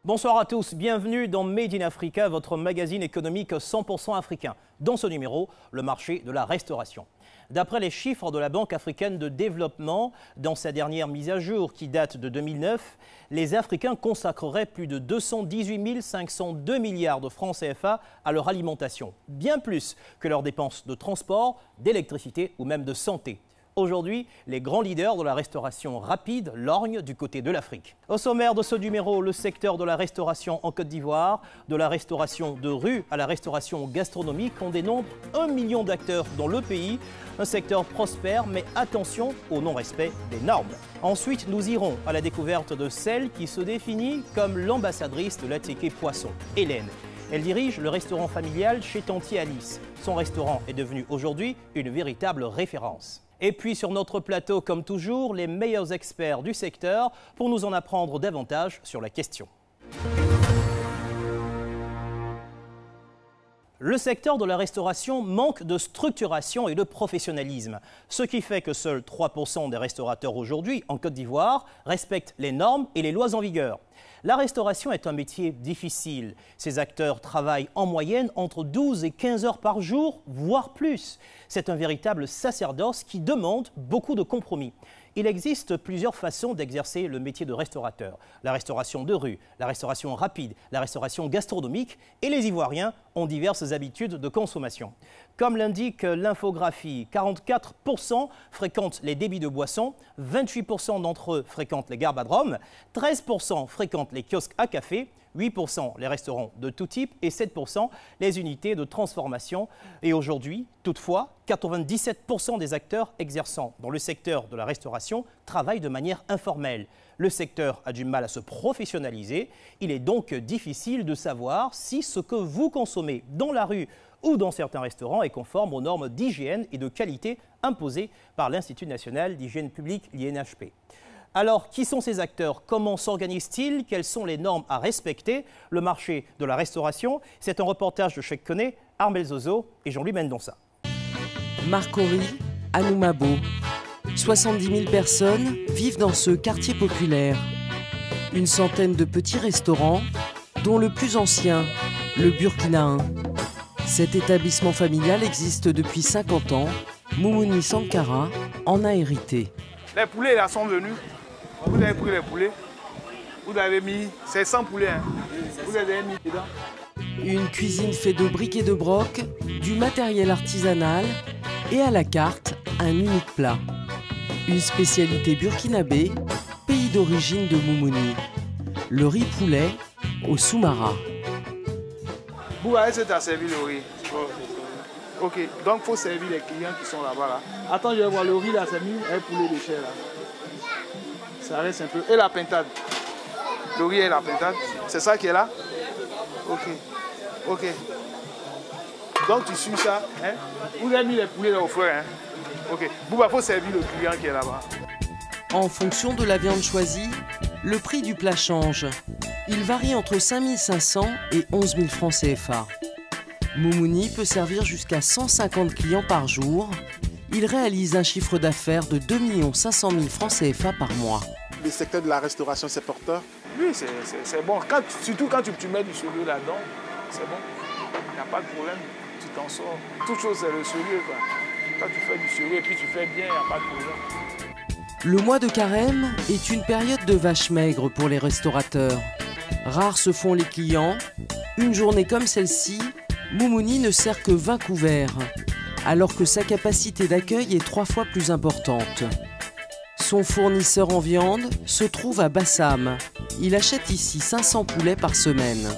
Bonsoir à tous, bienvenue dans Made in Africa, votre magazine économique 100% africain. Dans ce numéro, le marché de la restauration. D'après les chiffres de la Banque africaine de développement, dans sa dernière mise à jour qui date de 2009, les Africains consacreraient plus de 218 502 milliards de francs CFA à leur alimentation, bien plus que leurs dépenses de transport, d'électricité ou même de santé. Aujourd'hui, les grands leaders de la restauration rapide lorgnent du côté de l'Afrique. Au sommaire de ce numéro, le secteur de la restauration en Côte d'Ivoire, de la restauration de rue à la restauration gastronomique, on dénombre 1 million d'acteurs dans le pays. Un secteur prospère, mais attention au non-respect des normes. Ensuite, nous irons à la découverte de celle qui se définit comme l'ambassadrice de l'Attiqué Poisson, Hélène. Elle dirige le restaurant familial chez Tanti Alice. Son restaurant est devenu aujourd'hui une véritable référence. Et puis sur notre plateau, comme toujours, les meilleurs experts du secteur pour nous en apprendre davantage sur la question. Le secteur de la restauration manque de structuration et de professionnalisme, ce qui fait que seuls 3% des restaurateurs aujourd'hui en Côte d'Ivoire respectent les normes et les lois en vigueur. La restauration est un métier difficile. Ces acteurs travaillent en moyenne entre 12 et 15 heures par jour, voire plus. C'est un véritable sacerdoce qui demande beaucoup de compromis. Il existe plusieurs façons d'exercer le métier de restaurateur. La restauration de rue, la restauration rapide, la restauration gastronomique et les Ivoiriens ont diverses habitudes de consommation. Comme l'indique l'infographie, 44% fréquentent les débits de boissons, 28% d'entre eux fréquentent les garbadromes, 13% fréquentent les kiosques à café, 8% les restaurants de tout type et 7% les unités de transformation. Et aujourd'hui, toutefois, 97% des acteurs exerçant dans le secteur de la restauration travaillent de manière informelle. Le secteur a du mal à se professionnaliser. Il est donc difficile de savoir si ce que vous consommez dans la rue ou dans certains restaurants est conforme aux normes d'hygiène et de qualité imposées par l'Institut national d'hygiène publique, l'INHP. Alors, qui sont ces acteurs? Comment s'organisent-ils? Quelles sont les normes à respecter? Le marché de la restauration, c'est un reportage de Cheikh Koné, Armel Zozo et Jean-Louis Mendonça. Marcory, Anoumabo. 70 000 personnes vivent dans ce quartier populaire. Une centaine de petits restaurants, dont le plus ancien, le Burkina 1. Cet établissement familial existe depuis 50 ans. Moumouni Sankara en a hérité. Les poulets là sont venus. Vous avez pris les poulets. Vous avez mis, c'est 100 poulets. Hein. Vous avez mis dedans. Une cuisine faite de briques et de broc, du matériel artisanal et à la carte, un unique plat. Une spécialité burkinabé, pays d'origine de Moumouni. Le riz poulet au soumara. Bouba, est-ce que tu as servi le riz? Ok, donc il faut servir les clients qui sont là-bas. Là. Attends, je vais voir le riz là, c'est mis un poulet de chair là. Ça reste un peu. Et la pintade. Le riz et la pintade. C'est ça qui est là? Ok. Ok. Donc tu suis ça. Hein? Vous avez mis les poulets là au feu. Hein? Ok. Bouba, il faut servir le client qui est là-bas. En fonction de la viande choisie, le prix du plat change. Il varie entre 5 500 et 11 000 francs CFA. Moumouni peut servir jusqu'à 150 clients par jour. Il réalise un chiffre d'affaires de 2 500 000 francs CFA par mois. Le secteur de la restauration, c'est porteur? Oui, c'est bon. Surtout quand tu mets du sérieux là-dedans, c'est bon. Il n'y a pas de problème. Tu t'en sors. Toute chose, c'est le sérieux. Quoi. Quand tu fais du sérieux et puis tu fais bien, il n'y a pas de problème. Le mois de carême est une période de vache maigre pour les restaurateurs. Rares se font les clients. Une journée comme celle-ci, Moumouni ne sert que 20 couverts, alors que sa capacité d'accueil est 3 fois plus importante. Son fournisseur en viande se trouve à Bassam. Il achète ici 500 poulets par semaine.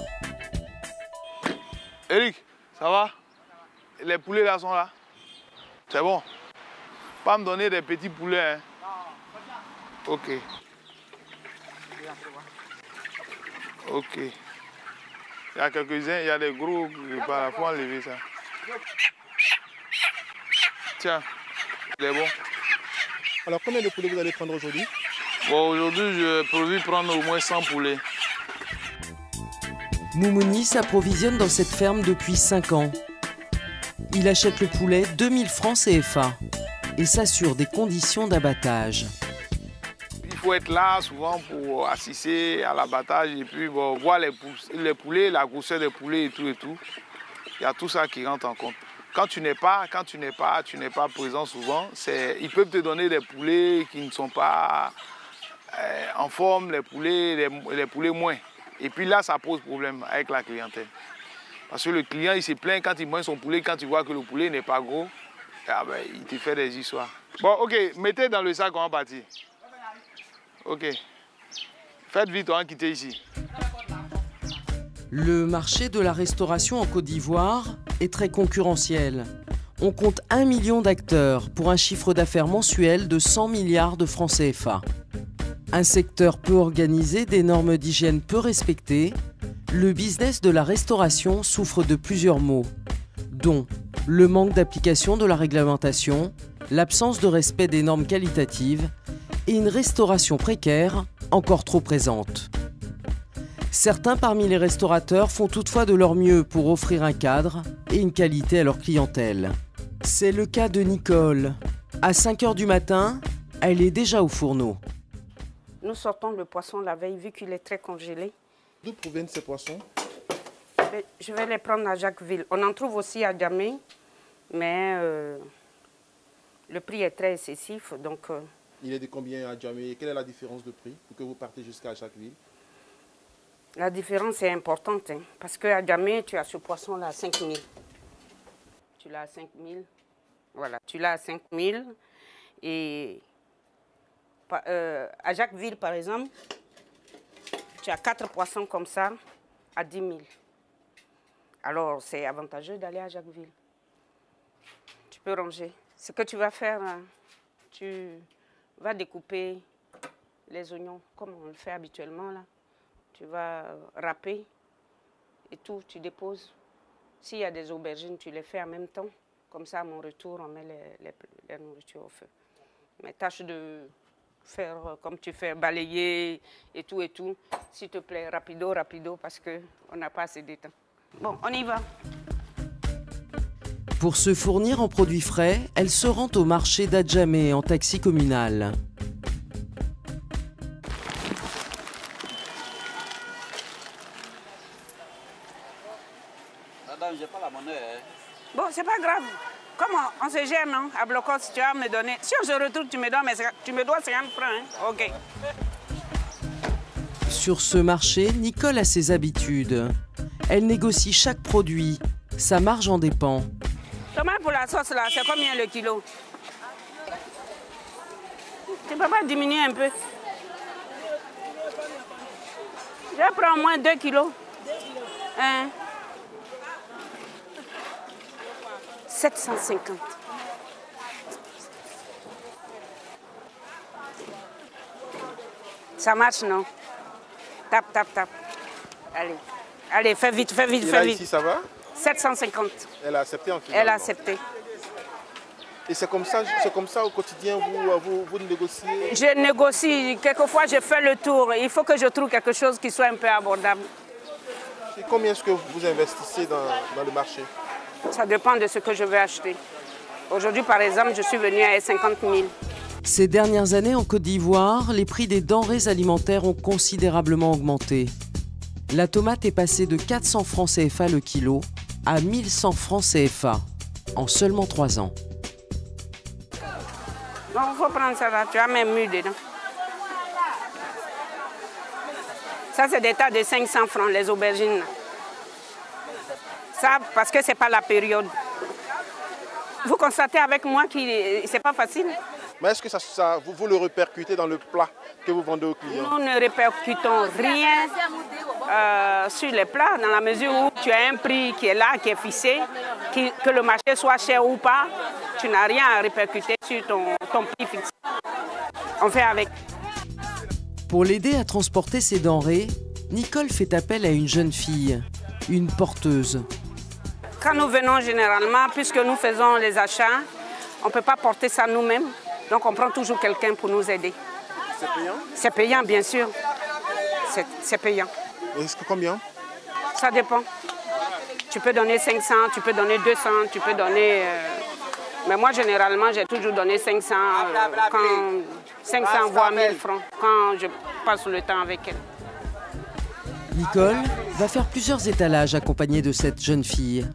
Eric, ça va? Les poulets là sont là? C'est bon? Pas me donner des petits poulets, hein? Ok. Ok. Il y a quelques-uns, il y a des gros, il faut enlever ça. Tiens, il est bon. Alors combien de poulets vous allez prendre aujourd'hui? Bon, aujourd'hui, je prévu prendre au moins 100 poulets. Moumouni s'approvisionne dans cette ferme depuis 5 ans. Il achète le poulet 2000 francs CFA et s'assure des conditions d'abattage. Il faut être là souvent pour assister à l'abattage et puis bon, voir les poulets, la grosseur des poulets et tout et tout. Il y a tout ça qui rentre en compte. Quand tu n'es pas présent souvent, ils peuvent te donner des poulets qui ne sont pas en forme, les poulets moins. Et puis là, ça pose problème avec la clientèle. Parce que le client, il se plaint quand il mange son poulet, quand il voit que le poulet n'est pas gros, ah ben, il te fait des histoires. Bon, ok, mettez dans le sac, on va partir. Ok. Faites vite, on va quitter ici. Le marché de la restauration en Côte d'Ivoire est très concurrentiel. On compte 1 million d'acteurs pour un chiffre d'affaires mensuel de 100 milliards de francs CFA. Un secteur peu organisé, des normes d'hygiène peu respectées, le business de la restauration souffre de plusieurs maux, dont le manque d'application de la réglementation, l'absence de respect des normes qualitatives et une restauration précaire encore trop présente. Certains parmi les restaurateurs font toutefois de leur mieux pour offrir un cadre et une qualité à leur clientèle. C'est le cas de Nicole. À 5 h du matin, elle est déjà au fourneau. Nous sortons le poisson la veille vu qu'il est très congelé. D'où proviennent ces poissons? Je vais les prendre à Jacquesville. On en trouve aussi à Djamé, mais le prix est très excessif. Donc, il est de combien à Djamé? Quelle est la différence de prix pour que vous partez jusqu'à Jacquesville? La différence est importante, hein, parce qu'à Djamé, tu as ce poisson-là à 5 000. Tu l'as à 5 000. Voilà, tu l'as à 5 000. Et à Jacquesville, par exemple, tu as 4 poissons comme ça à 10 000. Alors, c'est avantageux d'aller à Jacquesville. Tu peux ranger. Ce que tu vas faire, tu vas découper les oignons comme on le fait habituellement, là. Tu vas râper et tout, tu déposes. S'il y a des aubergines, tu les fais en même temps. Comme ça, à mon retour, on met les nourritures au feu. Mais tâche de faire comme tu fais, balayer et tout. S'il te plaît, rapido, parce qu'on n'a pas assez de temps. Bon, on y va. Pour se fournir en produits frais, elle se rend au marché d'Adjamé en taxi communal. Madame, j'ai pas la monnaie. Hein. Bon, c'est pas grave. Comme on se gère, non? À Blocos, tu vas me donner. Si on se retrouve, tu me dois 50 francs. Hein? OK. Sur ce marché, Nicole a ses habitudes. Elle négocie chaque produit. Sa marge en dépend. Tomate pour la sauce, là, c'est combien le kilo? Tu peux pas diminuer un peu? Je prends au moins 2 kilos. 750. Ça marche, non? Tape. Allez, fais vite. Et là, ici, ça va? 750. Elle a accepté en finalement. Elle a accepté. Et c'est comme ça au quotidien, vous négociez? Je négocie. Quelquefois, je fais le tour. Il faut que je trouve quelque chose qui soit un peu abordable. Et combien est-ce que vous investissez dans le marché? Ça dépend de ce que je veux acheter. Aujourd'hui, par exemple, je suis venue à 50 000. Ces dernières années, en Côte d'Ivoire, les prix des denrées alimentaires ont considérablement augmenté. La tomate est passée de 400 francs CFA le kilo à 1100 francs CFA en seulement 3 ans. Bon, il faut prendre ça là. Tu as même mis dedans. Ça, c'est des tas de 500 francs, les aubergines. Ça, parce que ce n'est pas la période. Vous constatez avec moi que ce n'est pas facile. Mais est-ce que vous le répercutez dans le plat que vous vendez aux clients? Nous ne répercutons rien sur les plats, dans la mesure où tu as un prix qui est là, qui est fixé, que le marché soit cher ou pas, tu n'as rien à répercuter sur ton prix fixé. On fait avec. Pour l'aider à transporter ses denrées, Nicole fait appel à une jeune fille, une porteuse. Quand nous venons généralement, puisque nous faisons les achats, on ne peut pas porter ça nous-mêmes. Donc on prend toujours quelqu'un pour nous aider. C'est payant? C'est payant, bien sûr. C'est payant. Est-ce que combien? Ça dépend. Tu peux donner 500, tu peux donner 200, tu peux donner... Mais moi, généralement, j'ai toujours donné 500, 500 voire 1000 francs quand je passe le temps avec elle. Nicole va faire plusieurs étalages accompagnée de cette jeune fille.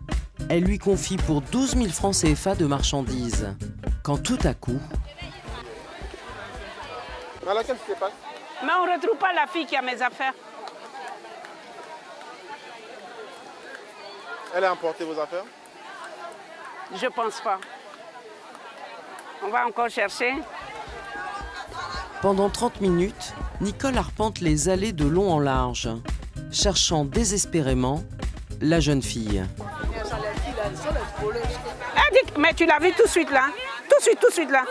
Elle lui confie pour 12 000 francs CFA de marchandises. Quand tout à coup... Voilà, qu'est-ce qui se passe? Mais on ne retrouve pas la fille qui a mes affaires. Elle a emporté vos affaires? Je pense pas. On va encore chercher. Pendant 30 minutes, Nicole arpente les allées de long en large, cherchant désespérément la jeune fille. Mais tu l'as vu tout de suite là? Tout de suite là?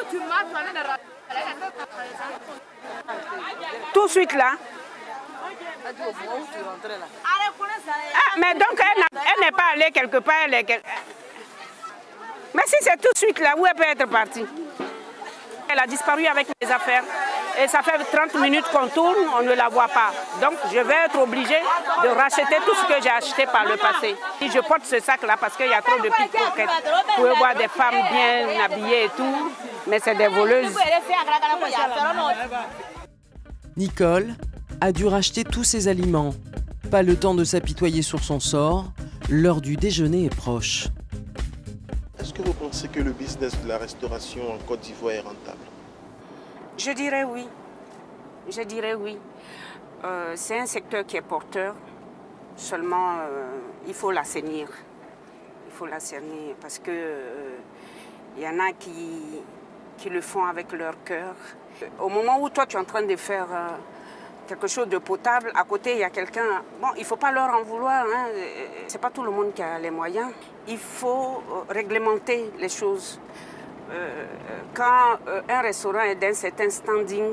Tout de suite là? Ah, mais donc elle n'est pas allée quelque part. Mais si c'est tout de suite là, où elle peut être partie? Elle a disparu avec mes affaires. Et ça fait 30 minutes qu'on tourne, on ne la voit pas. Donc je vais être obligée de racheter tout ce que j'ai acheté par le passé. Et je porte ce sac-là parce qu'il y a trop de pickpockets. Vous pouvez voir des femmes bien habillées et tout, mais c'est des voleuses. Nicole a dû racheter tous ses aliments. Pas le temps de s'apitoyer sur son sort, l'heure du déjeuner est proche. Est-ce que vous pensez que le business de la restauration en Côte d'Ivoire est rentable? Je dirais oui. Je dirais oui. C'est un secteur qui est porteur. Seulement, il faut l'assainir. Il faut l'assainir parce que il y en a qui le font avec leur cœur. Au moment où toi, tu es en train de faire quelque chose de potable, à côté, il y a quelqu'un... Bon, il ne faut pas leur en vouloir. Hein. Ce n'est pas tout le monde qui a les moyens. Il faut réglementer les choses. Quand un restaurant est d'un certain standing,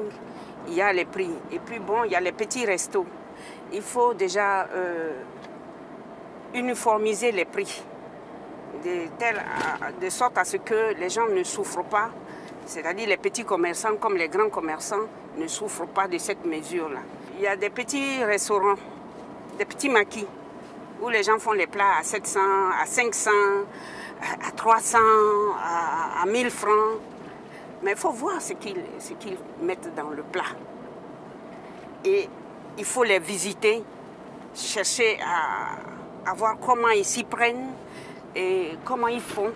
il y a les prix. Et puis bon, il y a les petits restos. Il faut déjà uniformiser les prix, de sorte à ce que les gens ne souffrent pas. C'est-à-dire les petits commerçants comme les grands commerçants ne souffrent pas de cette mesure-là. Il y a des petits restaurants, des petits maquis, où les gens font les plats à 700, à 500, à 300, à 1000 francs. Mais il faut voir ce qu'ils mettent dans le plat. Et il faut les visiter, chercher à voir comment ils s'y prennent et comment ils font.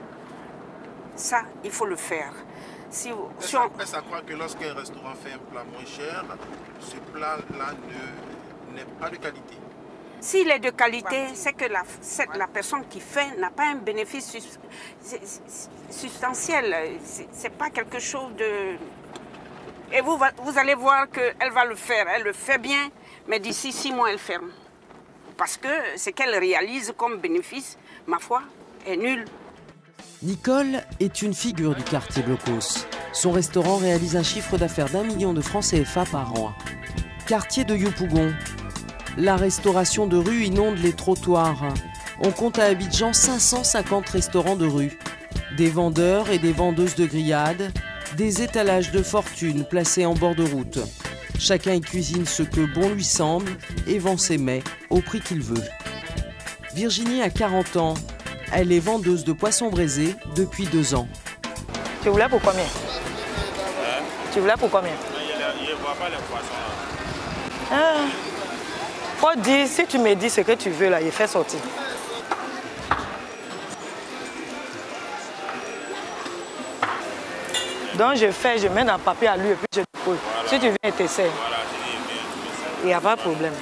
Ça, il faut le faire. Si on... Est-ce à croire que lorsqu'un restaurant fait un plat moins cher, ce plat-là n'est pas de qualité? S'il est de qualité, c'est que la personne qui fait n'a pas un bénéfice substantiel. Ce n'est pas quelque chose de... Et vous allez voir qu'elle va le faire. Elle le fait bien, mais d'ici 6 mois, elle ferme. Parce que ce qu'elle réalise comme bénéfice, ma foi, est nul. Nicole est une figure du quartier Blocos. Son restaurant réalise un chiffre d'affaires d'1 million de francs CFA par an. Quartier de Yopougon. La restauration de rue inonde les trottoirs. On compte à Abidjan 550 restaurants de rue. Des vendeurs et des vendeuses de grillades, des étalages de fortune placés en bord de route. Chacun y cuisine ce que bon lui semble et vend ses mets au prix qu'il veut. Virginie a 40 ans. Elle est vendeuse de poissons braisés depuis 2 ans. Tu voulais pour combien? Tu voulais pour combien? Je ne vois pas les poissons là. Faut dire, si tu me dis ce que tu veux là, il fait sortir. Donc je mets dans le papier à lui et puis je dépose. Voilà. Si tu viens, t'essayes. Voilà, il n'y a pas de problème.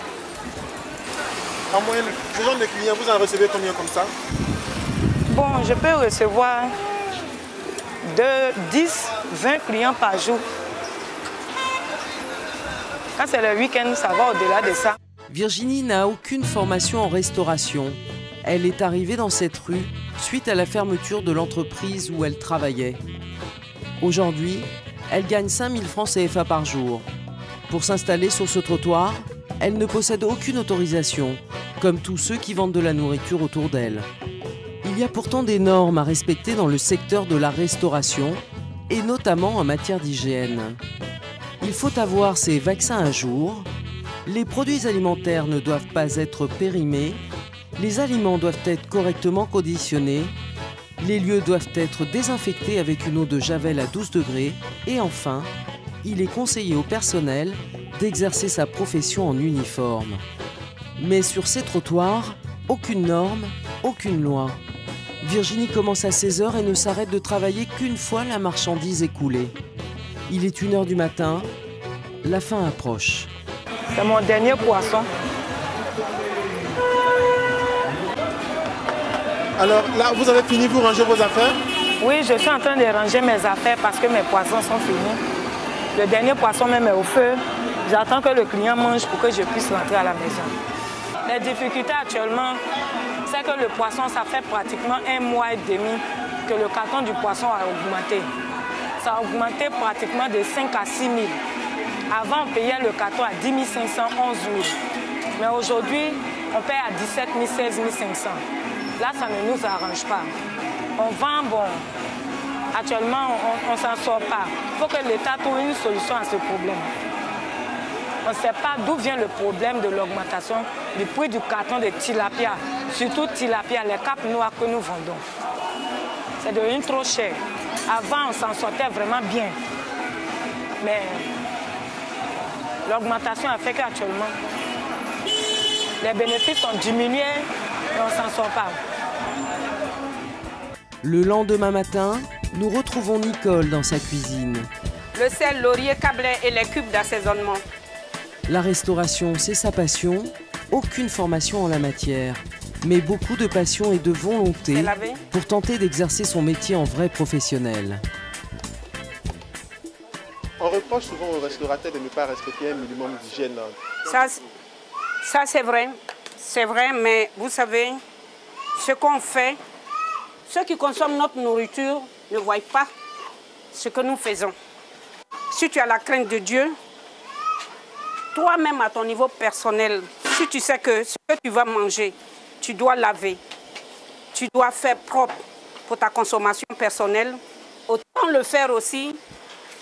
En moyenne, ce genre de clients, vous en recevez combien comme ça? Bon, je peux recevoir de 10, 20 clients par jour. Quand c'est le week-end, ça va au-delà de ça. Virginie n'a aucune formation en restauration. Elle est arrivée dans cette rue suite à la fermeture de l'entreprise où elle travaillait. Aujourd'hui, elle gagne 5 000 francs CFA par jour. Pour s'installer sur ce trottoir, elle ne possède aucune autorisation, comme tous ceux qui vendent de la nourriture autour d'elle. Il y a pourtant des normes à respecter dans le secteur de la restauration, et notamment en matière d'hygiène. Il faut avoir ses vaccins à jour, les produits alimentaires ne doivent pas être périmés, les aliments doivent être correctement conditionnés, les lieux doivent être désinfectés avec une eau de Javel à 12 degrés et enfin, il est conseillé au personnel d'exercer sa profession en uniforme. Mais sur ces trottoirs, aucune norme, aucune loi. Virginie commence à 16h et ne s'arrête de travailler qu'une fois la marchandise écoulée. Il est 1h du matin, la fin approche. C'est mon dernier poisson. Alors là, vous avez fini, vous rangez vos affaires? Oui, je suis en train de ranger mes affaires parce que mes poissons sont finis. Le dernier poisson même est au feu. J'attends que le client mange pour que je puisse rentrer à la maison. Les difficultés actuellement, c'est que le poisson, ça fait pratiquement 1 mois et demi que le carton du poisson a augmenté. Ça a augmenté pratiquement de 5 à 6 000. Avant, on payait le carton à 10 500, 11 000. Mais aujourd'hui, on paye à 17 000, 16 500. Là, ça ne nous arrange pas. On vend, bon, actuellement, on ne s'en sort pas. Il faut que l'État trouve une solution à ce problème. On ne sait pas d'où vient le problème de l'augmentation du prix du carton de tilapia. Surtout tilapia, les capes noires que nous vendons. C'est devenu trop cher. Avant, on s'en sortait vraiment bien. Mais l'augmentation a fait qu'actuellement, les bénéfices ont diminué et on ne s'en sort pas. Le lendemain matin, nous retrouvons Nicole dans sa cuisine. Le sel, laurier, câblet et les cubes d'assaisonnement. La restauration, c'est sa passion, aucune formation en la matière, mais beaucoup de passion et de volonté pour tenter d'exercer son métier en vrai professionnel. On reproche souvent aux restaurateurs de ne pas respecter un minimum d'hygiène. Ça c'est vrai, mais vous savez, ce qu'on fait, ceux qui consomment notre nourriture ne voient pas ce que nous faisons. Si tu as la crainte de Dieu, toi-même à ton niveau personnel, si tu sais que ce que tu vas manger, tu dois laver, tu dois faire propre pour ta consommation personnelle, autant le faire aussi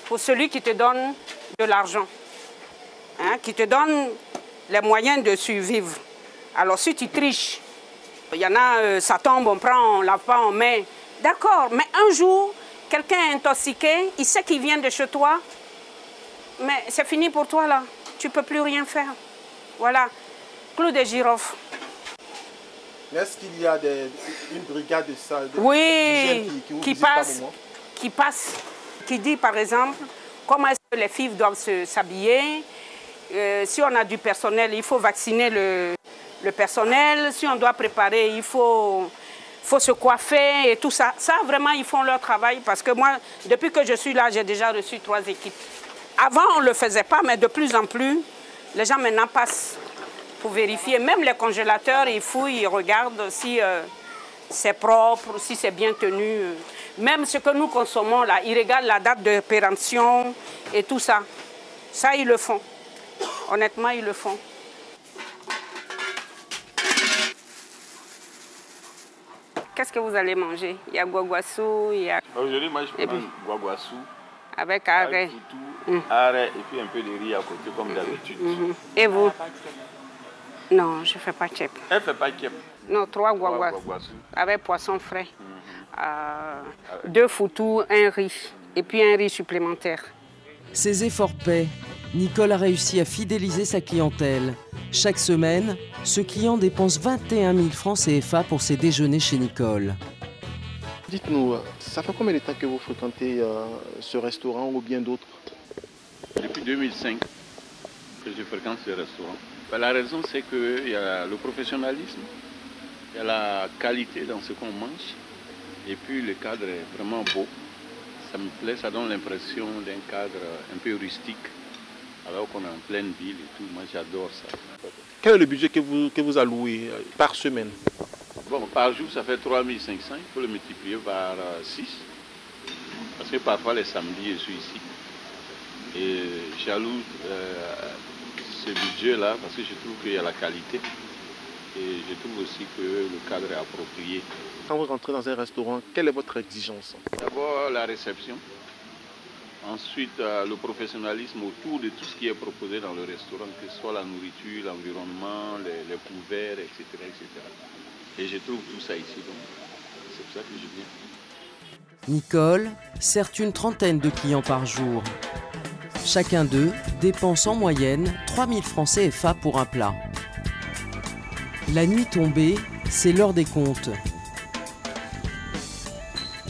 pour celui qui te donne de l'argent, hein, qui te donne les moyens de survivre. Alors si tu triches, il y en a, ça tombe, on prend, on lave pas, on met. D'accord, mais un jour, quelqu'un est intoxiqué, il sait qu'il vient de chez toi, mais c'est fini pour toi là. Tu ne peux plus rien faire. Voilà, clou de girofle. Est-ce qu'il y a une brigade de ça? Oui, qui passe, qui dit par exemple comment est-ce que les filles doivent s'habiller. Si on a du personnel, il faut vacciner le personnel. Si on doit préparer, il faut se coiffer et tout ça. Ça, vraiment, ils font leur travail parce que moi, depuis que je suis là, j'ai déjà reçu 3 équipes. Avant, on ne le faisait pas, mais de plus en plus, les gens maintenant passent pour vérifier. Même les congélateurs, ils fouillent, ils regardent si c'est propre, si c'est bien tenu. Même ce que nous consommons, là, ils regardent la date de péremption et tout ça. Ça, ils le font. Honnêtement, ils le font. Qu'est-ce que vous allez manger? Il y a guaguassou, il y a... Aujourd'hui, moi, je prends guaguassou. Avec arrêt. Arrêt et puis un peu de riz à côté, comme d'habitude. Et vous? Non, je ne fais pas tchèp. Elle ne fait pas tchèp. Non, 3 guaguassou. Avec poisson frais. 2 foutous, 1 riz. Et puis un riz supplémentaire. Ses efforts paient. Nicole a réussi à fidéliser sa clientèle. Chaque semaine, ce client dépense 21 000 francs CFA pour ses déjeuners chez Nicole. Dites-nous, ça fait combien de temps que vous fréquentez ce restaurant ou bien d'autres? Depuis 2005 que je fréquente ce restaurant. La raison, c'est qu'il y a le professionnalisme, il y a la qualité dans ce qu'on mange, et puis le cadre est vraiment beau. Ça me plaît, ça donne l'impression d'un cadre un peu rustique, alors qu'on est en pleine ville et tout. Moi, j'adore ça. Quel est le budget que vous allouez par semaine? Bon, par jour, ça fait 3 500. Il faut le multiplier par 6. Parce que parfois, les samedis, je suis ici. Et j'alloue ce budget-là parce que je trouve qu'il y a la qualité. Et je trouve aussi que le cadre est approprié. Quand vous rentrez dans un restaurant, quelle est votre exigence? D'abord, la réception. Ensuite, le professionnalisme autour de tout ce qui est proposé dans le restaurant, que ce soit la nourriture, l'environnement, les couverts, etc., etc. Et je trouve tout ça ici, donc c'est pour ça que je viens. Nicole sert une trentaine de clients par jour. Chacun d'eux dépense en moyenne 3000 francs CFA pour un plat. La nuit tombée, c'est l'heure des comptes.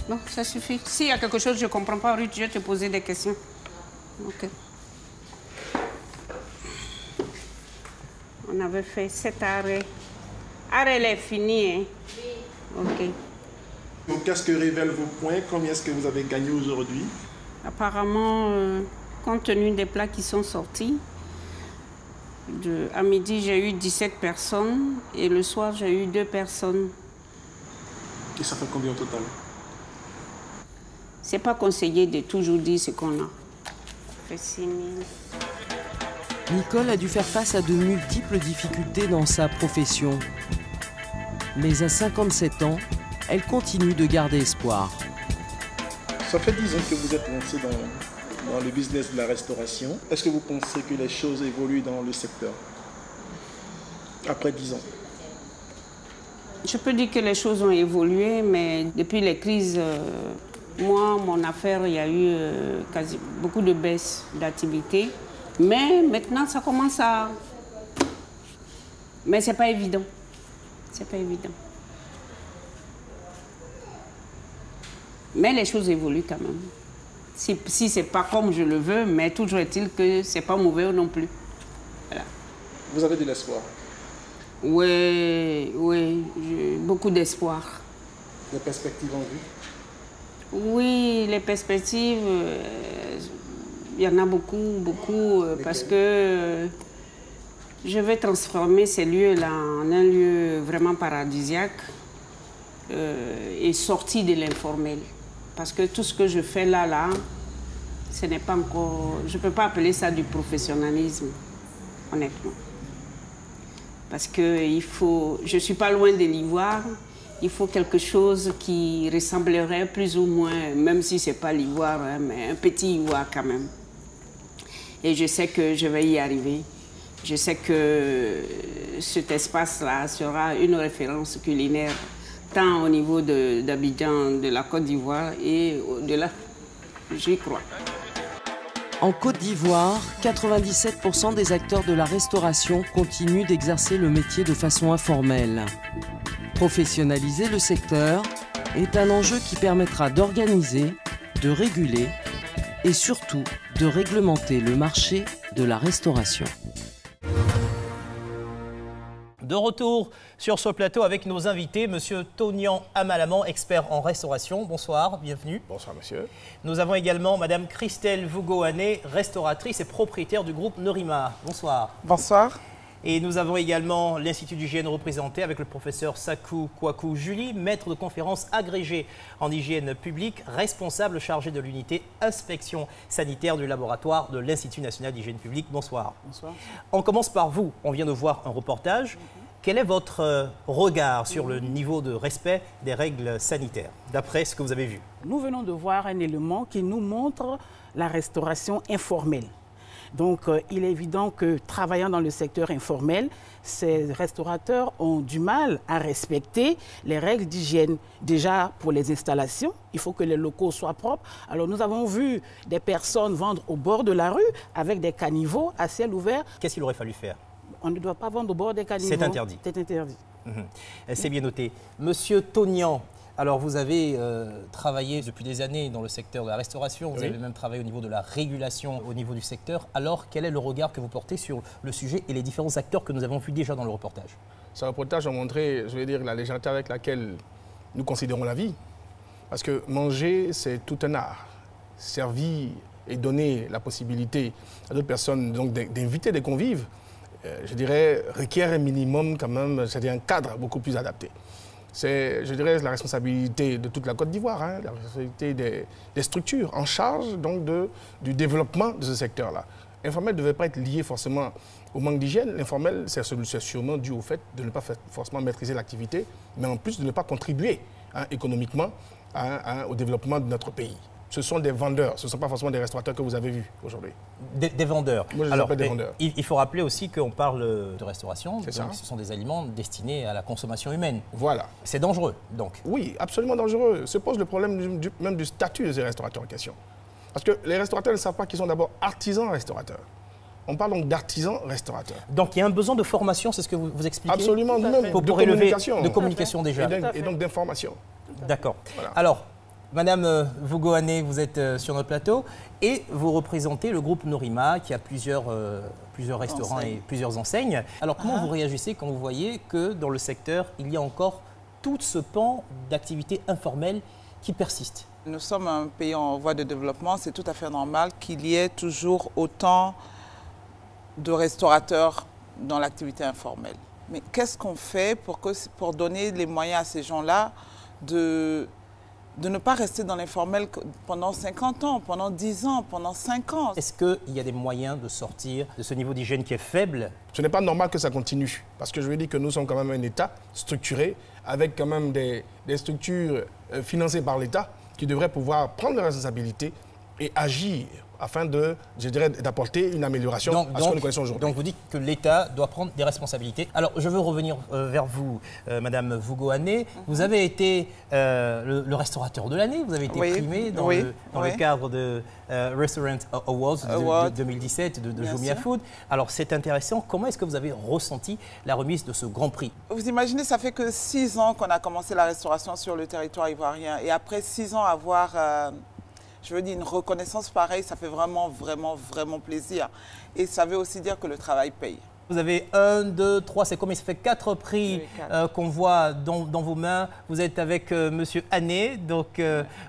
Non, ça suffit. S'il y a quelque chose que je ne comprends pas, Ruth, je vais te poser des questions. Ok. On avait fait 7 arrêts. Arrêt est fini, hein? Ok. Donc, qu'est-ce que révèlent vos points? Combien est-ce que vous avez gagné aujourd'hui? Apparemment, compte tenu des plats qui sont sortis, à midi, j'ai eu 17 personnes et le soir, j'ai eu 2 personnes. Et ça fait combien au total? C'est pas conseillé de toujours dire ce qu'on a. Ça fait 6 000. Nicole a dû faire face à de multiples difficultés dans sa profession. Mais à 57 ans, elle continue de garder espoir. Ça fait 10 ans que vous êtes lancé dans le business de la restauration. Est-ce que vous pensez que les choses évoluent dans le secteur après 10 ans? Je peux dire que les choses ont évolué, mais depuis les crises, moi, mon affaire, il y a eu beaucoup de baisse d'activité. Mais maintenant, ça commence à... Mais c'est pas évident. C'est pas évident. Mais les choses évoluent quand même. Si c'est pas comme je le veux, mais toujours est-il que c'est pas mauvais non plus. Voilà. Vous avez de l'espoir? Oui, j'ai beaucoup d'espoir. Des perspectives en vue? Oui, les perspectives, il y en a beaucoup, parce que je vais transformer ces lieux-là en un lieu vraiment paradisiaque et sorti de l'informel. Parce que tout ce que je fais là, ce n'est pas encore... Je ne peux pas appeler ça du professionnalisme, honnêtement. Parce que je ne suis pas loin de l'ivoire. Il faut quelque chose qui ressemblerait plus ou moins, même si ce n'est pas l'ivoire, hein, mais un petit ivoire quand même. Et je sais que je vais y arriver. Je sais que cet espace-là sera une référence culinaire, tant au niveau d'Abidjan, de la Côte d'Ivoire et au-delà. J'y crois. En Côte d'Ivoire, 97% des acteurs de la restauration continuent d'exercer le métier de façon informelle. Professionnaliser le secteur est un enjeu qui permettra d'organiser, de réguler et surtout de réglementer le marché de la restauration. De retour sur ce plateau avec nos invités, Monsieur Tonian Amalaman, expert en restauration. Bonsoir, bienvenue. Bonsoir, monsieur. Nous avons également Madame Christelle Vougoané, restauratrice et propriétaire du groupe Nerima. Bonsoir. Bonsoir. Et nous avons également l'Institut d'hygiène représenté avec le professeur Sakou Kouakou Julie, maître de conférence agrégé en hygiène publique, responsable chargé de l'unité inspection sanitaire du laboratoire de l'Institut national d'hygiène publique. Bonsoir. Bonsoir. On commence par vous. On vient de voir un reportage. Quel est votre regard sur le niveau de respect des règles sanitaires, d'après ce que vous avez vu? Nous venons de voir un élément qui nous montre la restauration informelle. Donc, il est évident que travaillant dans le secteur informel, ces restaurateurs ont du mal à respecter les règles d'hygiène. Déjà, pour les installations, il faut que les locaux soient propres. Alors, nous avons vu des personnes vendre au bord de la rue avec des caniveaux à ciel ouvert. Qu'est-ce qu'il aurait fallu faire? On ne doit pas vendre au bord des caniveaux. C'est interdit. C'est interdit. C'est bien noté. Monsieur Tonian, alors vous avez travaillé depuis des années dans le secteur de la restauration, vous avez même travaillé au niveau de la régulation au niveau du secteur. Alors quel est le regard que vous portez sur le sujet et les différents acteurs que nous avons vus déjà dans le reportage? Ce reportage a montré, je vais dire, la légèreté avec laquelle nous considérons la vie. Parce que manger, c'est tout un art. Servir et donner la possibilité à d'autres personnes d'inviter des convives, je dirais, requiert un minimum quand même, c'est-à-dire un cadre beaucoup plus adapté. C'est, je dirais, la responsabilité de toute la Côte d'Ivoire, hein, la responsabilité des structures en charge donc du développement de ce secteur-là. L'informel ne devait pas être lié forcément au manque d'hygiène. L'informel, c'est sûrement dû au fait de ne pas forcément maîtriser l'activité, mais en plus de ne pas contribuer économiquement au développement de notre pays. ce sont des vendeurs, ce ne sont pas forcément des restaurateurs que vous avez vus aujourd'hui. Des vendeurs. Moi, je les appelle des vendeurs. Il faut rappeler aussi qu'on parle de restauration, donc ce sont des aliments destinés à la consommation humaine. Voilà. C'est dangereux, donc. Oui, absolument dangereux. Se pose le problème même du statut de ces restaurateurs en question. Parce que les restaurateurs ne savent pas qu'ils sont d'abord artisans restaurateurs. On parle donc d'artisans restaurateurs. Donc il y a un besoin de formation, c'est ce que vous expliquez? Absolument, même de communication déjà. Et donc d'information. D'accord. Voilà. Alors, Madame Vugoane, vous êtes sur notre plateau et vous représentez le groupe Norima qui a plusieurs restaurants et plusieurs enseignes. Alors comment vous réagissez quand vous voyez que dans le secteur, il y a encore tout ce pan d'activités informelles qui persiste? Nous sommes un pays en voie de développement, c'est tout à fait normal qu'il y ait toujours autant de restaurateurs dans l'activité informelle. Mais qu'est-ce qu'on fait pour donner les moyens à ces gens-là de ne pas rester dans l'informel pendant 50 ans, pendant 10 ans, pendant 5 ans? Est-ce qu'il y a des moyens de sortir de ce niveau d'hygiène qui est faible? Ce n'est pas normal que ça continue. Parce que je veux dire que nous sommes quand même un État structuré, avec quand même des structures financées par l'État qui devraient pouvoir prendre leurs responsabilités et agir afin d'apporter une amélioration à ce que nous connaissons aujourd'hui. Donc vous dites que l'État doit prendre des responsabilités. Alors je veux revenir vers vous, Madame Vugoane. Vous avez été le restaurateur de l'année, vous avez été primé dans le cadre de Restaurant Awards 2017 de Jumia Food. Alors c'est intéressant, comment est-ce que vous avez ressenti la remise de ce grand prix? Vous imaginez, ça fait que 6 ans qu'on a commencé la restauration sur le territoire ivoirien. Et après 6 ans, avoir... je veux dire, une reconnaissance pareille, ça fait vraiment, vraiment, vraiment plaisir. Et ça veut aussi dire que le travail paye. Vous avez 1, 2, 3, c'est combien? Ça fait 4 prix qu'on voit dans vos mains. Vous êtes avec Monsieur Ané, donc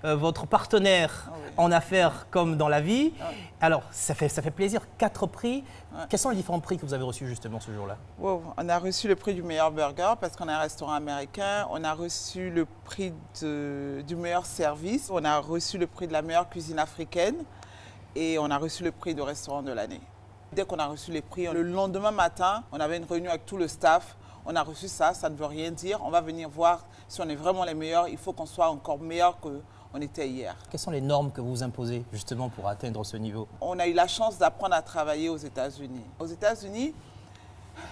votre partenaire en affaires comme dans la vie. Alors, ça fait plaisir, 4 prix. Quels sont les différents prix que vous avez reçus justement ce jour-là? On a reçu le prix du meilleur burger parce qu'on est un restaurant américain. On a reçu le prix du meilleur service. On a reçu le prix de la meilleure cuisine africaine. Et on a reçu le prix de restaurant de l'année. Dès qu'on a reçu les prix, le lendemain matin, on avait une réunion avec tout le staff. On a reçu ça, ça ne veut rien dire. On va venir voir si on est vraiment les meilleurs. Il faut qu'on soit encore meilleurs qu'on était hier. Quelles sont les normes que vous imposez justement pour atteindre ce niveau? On a eu la chance d'apprendre à travailler aux États-Unis. Aux États-Unis,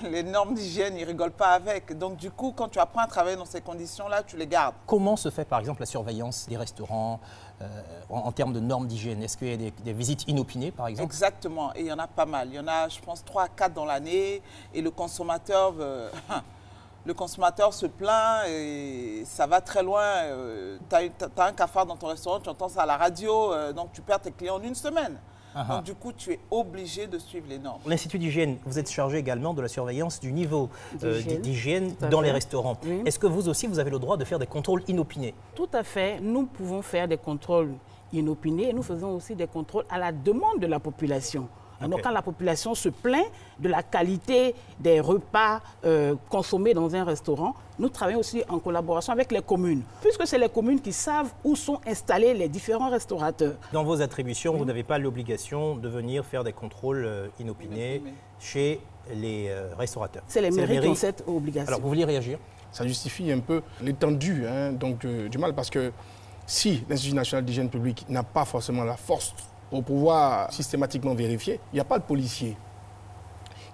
les normes d'hygiène, ils ne rigolent pas avec. Donc du coup, quand tu apprends à travailler dans ces conditions-là, tu les gardes. Comment se fait par exemple la surveillance des restaurants en termes de normes d'hygiène? Est-ce qu'il y a des visites inopinées par exemple? Exactement, et il y en a pas mal. Il y en a, je pense, 3 à 4 dans l'année. Et le consommateur se plaint et ça va très loin. Tu as un cafard dans ton restaurant, tu entends ça à la radio, donc tu perds tes clients en 1 semaine. Donc du coup, tu es obligé de suivre les normes. L'Institut d'hygiène, vous êtes chargé également de la surveillance du niveau d'hygiène dans les restaurants. Oui. Est-ce que vous aussi, vous avez le droit de faire des contrôles inopinés? Tout à fait. Nous pouvons faire des contrôles inopinés et nous faisons aussi des contrôles à la demande de la population. Donc, quand la population se plaint de la qualité des repas consommés dans un restaurant, nous travaillons aussi en collaboration avec les communes, puisque c'est les communes qui savent où sont installés les différents restaurateurs. Dans vos attributions, vous n'avez pas l'obligation de venir faire des contrôles inopinés chez les restaurateurs. C'est les mairies qui ont cette obligation. Alors, vous vouliez réagir? Ça justifie un peu l'étendue du mal, parce que si l'Institut national d'hygiène publique n'a pas forcément la force pour pouvoir systématiquement vérifier, il n'y a pas de policier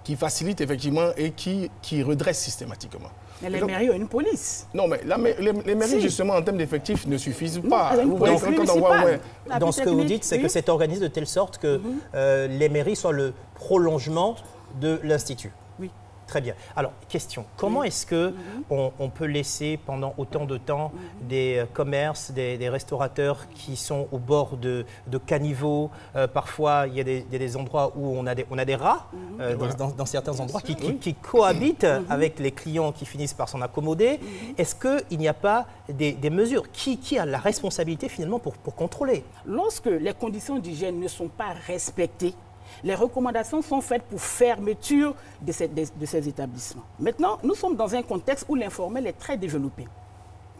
qui facilite effectivement et qui redresse systématiquement. Mais les mairies ont une police. Non, mais les mairies, justement, en termes d'effectifs, ne suffisent pas. Dans ce que vous dites, c'est que c'est organisé de telle sorte que les mairies soient le prolongement de l'Institut. Oui. Très bien. Alors, question. Comment est-ce qu'on peut laisser pendant autant de temps des commerces, des restaurateurs qui sont au bord de caniveaux? Parfois, il y a des endroits où on a des rats, dans certains endroits, qui cohabitent avec les clients qui finissent par s'en accommoder. Est-ce qu'il n'y a pas des mesures? Qui a la responsabilité finalement pour contrôler? Lorsque les conditions d'hygiène ne sont pas respectées, les recommandations sont faites pour fermeture de ces établissements. Maintenant, nous sommes dans un contexte où l'informel est très développé.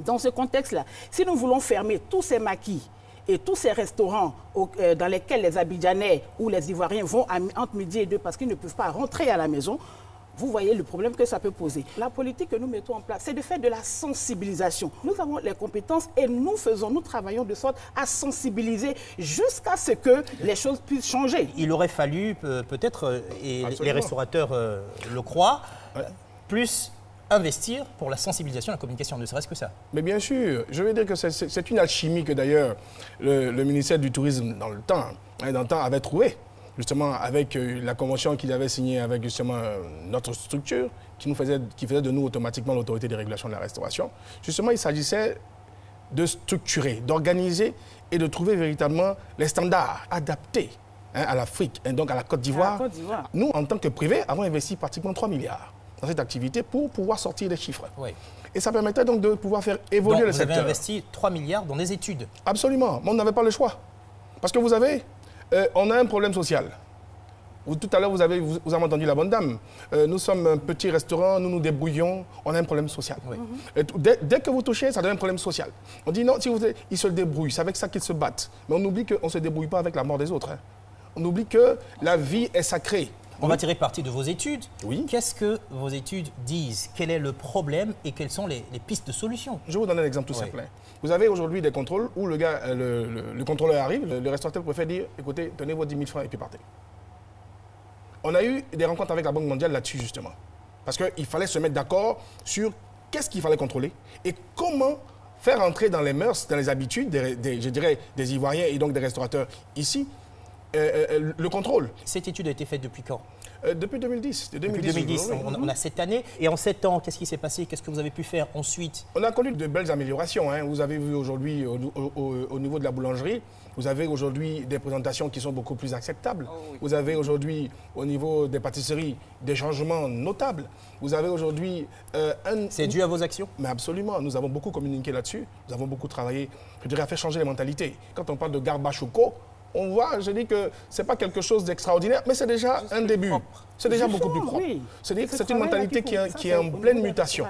Dans ce contexte-là, si nous voulons fermer tous ces maquis et tous ces restaurants dans lesquels les Abidjanais ou les Ivoiriens vont entre midi et 2 parce qu'ils ne peuvent pas rentrer à la maison, Vous voyez le problème que ça peut poser. La politique que nous mettons en place, c'est de faire de la sensibilisation. Nous avons les compétences et nous travaillons de sorte à sensibiliser jusqu'à ce que les choses puissent changer. Il aurait fallu peut-être, et les restaurateurs le croient, plus investir pour la sensibilisation et la communication, ne serait-ce que ça. Mais bien sûr, je veux dire que c'est une alchimie que d'ailleurs le ministère du Tourisme dans le temps avait trouvée. Justement, avec la convention qu'il avait signée avec justement notre structure, qui faisait de nous automatiquement l'autorité des régulations de la restauration. Justement, il s'agissait de structurer, d'organiser et de trouver véritablement les standards adaptés à l'Afrique et donc à la Côte d'Ivoire. Nous, en tant que privé, avons investi pratiquement 3 milliards dans cette activité pour pouvoir sortir des chiffres. Oui. Et ça permettait donc de pouvoir faire évoluer le secteur. Vous avez investi 3 milliards dans des études. Absolument, mais on n'avait pas le choix. Parce que vous avez... on a un problème social. Tout à l'heure, vous avez entendu la bonne dame. Nous sommes un petit restaurant, nous nous débrouillons, on a un problème social. Oui. Dès que vous touchez, ça devient un problème social. On dit non, si ils se débrouillent, c'est avec ça qu'ils se battent. Mais on oublie qu'on ne se débrouille pas avec la mort des autres. Hein. On oublie que la vie est sacrée. On va tirer parti de vos études. Oui. Qu'est-ce que vos études disent? Quel est le problème et quelles sont les pistes de solution? Je vais vous donner un exemple tout simple. Vous avez aujourd'hui des contrôles où le contrôleur arrive, le restaurateur préfère dire, écoutez, tenez vos 10 000 francs et puis partez. On a eu des rencontres avec la Banque mondiale là-dessus, justement. Parce qu'il fallait se mettre d'accord sur qu'est-ce qu'il fallait contrôler et comment faire entrer dans les mœurs, dans les habitudes, je dirais, des Ivoiriens et donc des restaurateurs ici, le contrôle. Cette étude a été faite depuis quand? Depuis 2010. Depuis 2010, on a 7 années. Et en 7 ans, qu'est-ce qui s'est passé? Qu'est-ce que vous avez pu faire ensuite? On a connu de belles améliorations. Hein. Vous avez vu aujourd'hui au niveau de la boulangerie, vous avez aujourd'hui des présentations qui sont beaucoup plus acceptables. Oh, oui. Vous avez aujourd'hui au niveau des pâtisseries des changements notables. Vous avez aujourd'hui C'est dû à vos actions? Mais absolument. Nous avons beaucoup communiqué là-dessus. Nous avons beaucoup travaillé, je dirais, à faire changer les mentalités. Quand on parle de garba choco, on voit, je dis que ce n'est pas quelque chose d'extraordinaire, mais c'est déjà un début. C'est déjà beaucoup plus propre. Oui. C'est-à-dire que c'est une mentalité qui est en pleine mutation.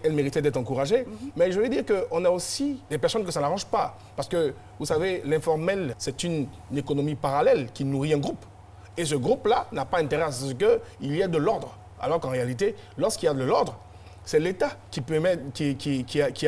Elle méritait d'être encouragée, mais je veux dire qu'on a aussi des personnes que ça n'arrange pas. Parce que, vous savez, l'informel, c'est une économie parallèle qui nourrit un groupe. Et ce groupe-là n'a pas intérêt à ce qu'il y ait de l'ordre. Alors qu'en réalité, lorsqu'il y a de l'ordre, c'est l'État qui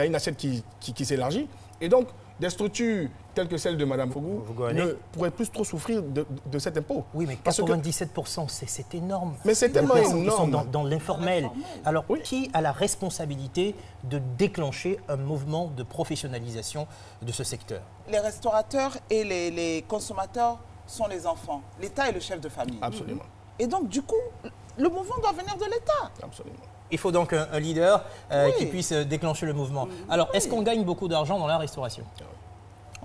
a une assiette qui s'élargit. Et donc, des structures telles que celle de Mme Fogou ne pourraient plus trop souffrir de cet impôt. Oui, mais 97%, c'est énorme. Mais c'est tellement énorme. Qui sont dans l'informel. Alors, qui a la responsabilité de déclencher un mouvement de professionnalisation de ce secteur? Les restaurateurs et les consommateurs sont les enfants. L'État est le chef de famille. Absolument. Et donc, du coup, le mouvement doit venir de l'État. Absolument. Il faut donc un leader qui puisse déclencher le mouvement. Alors, est-ce qu'on gagne beaucoup d'argent dans la restauration?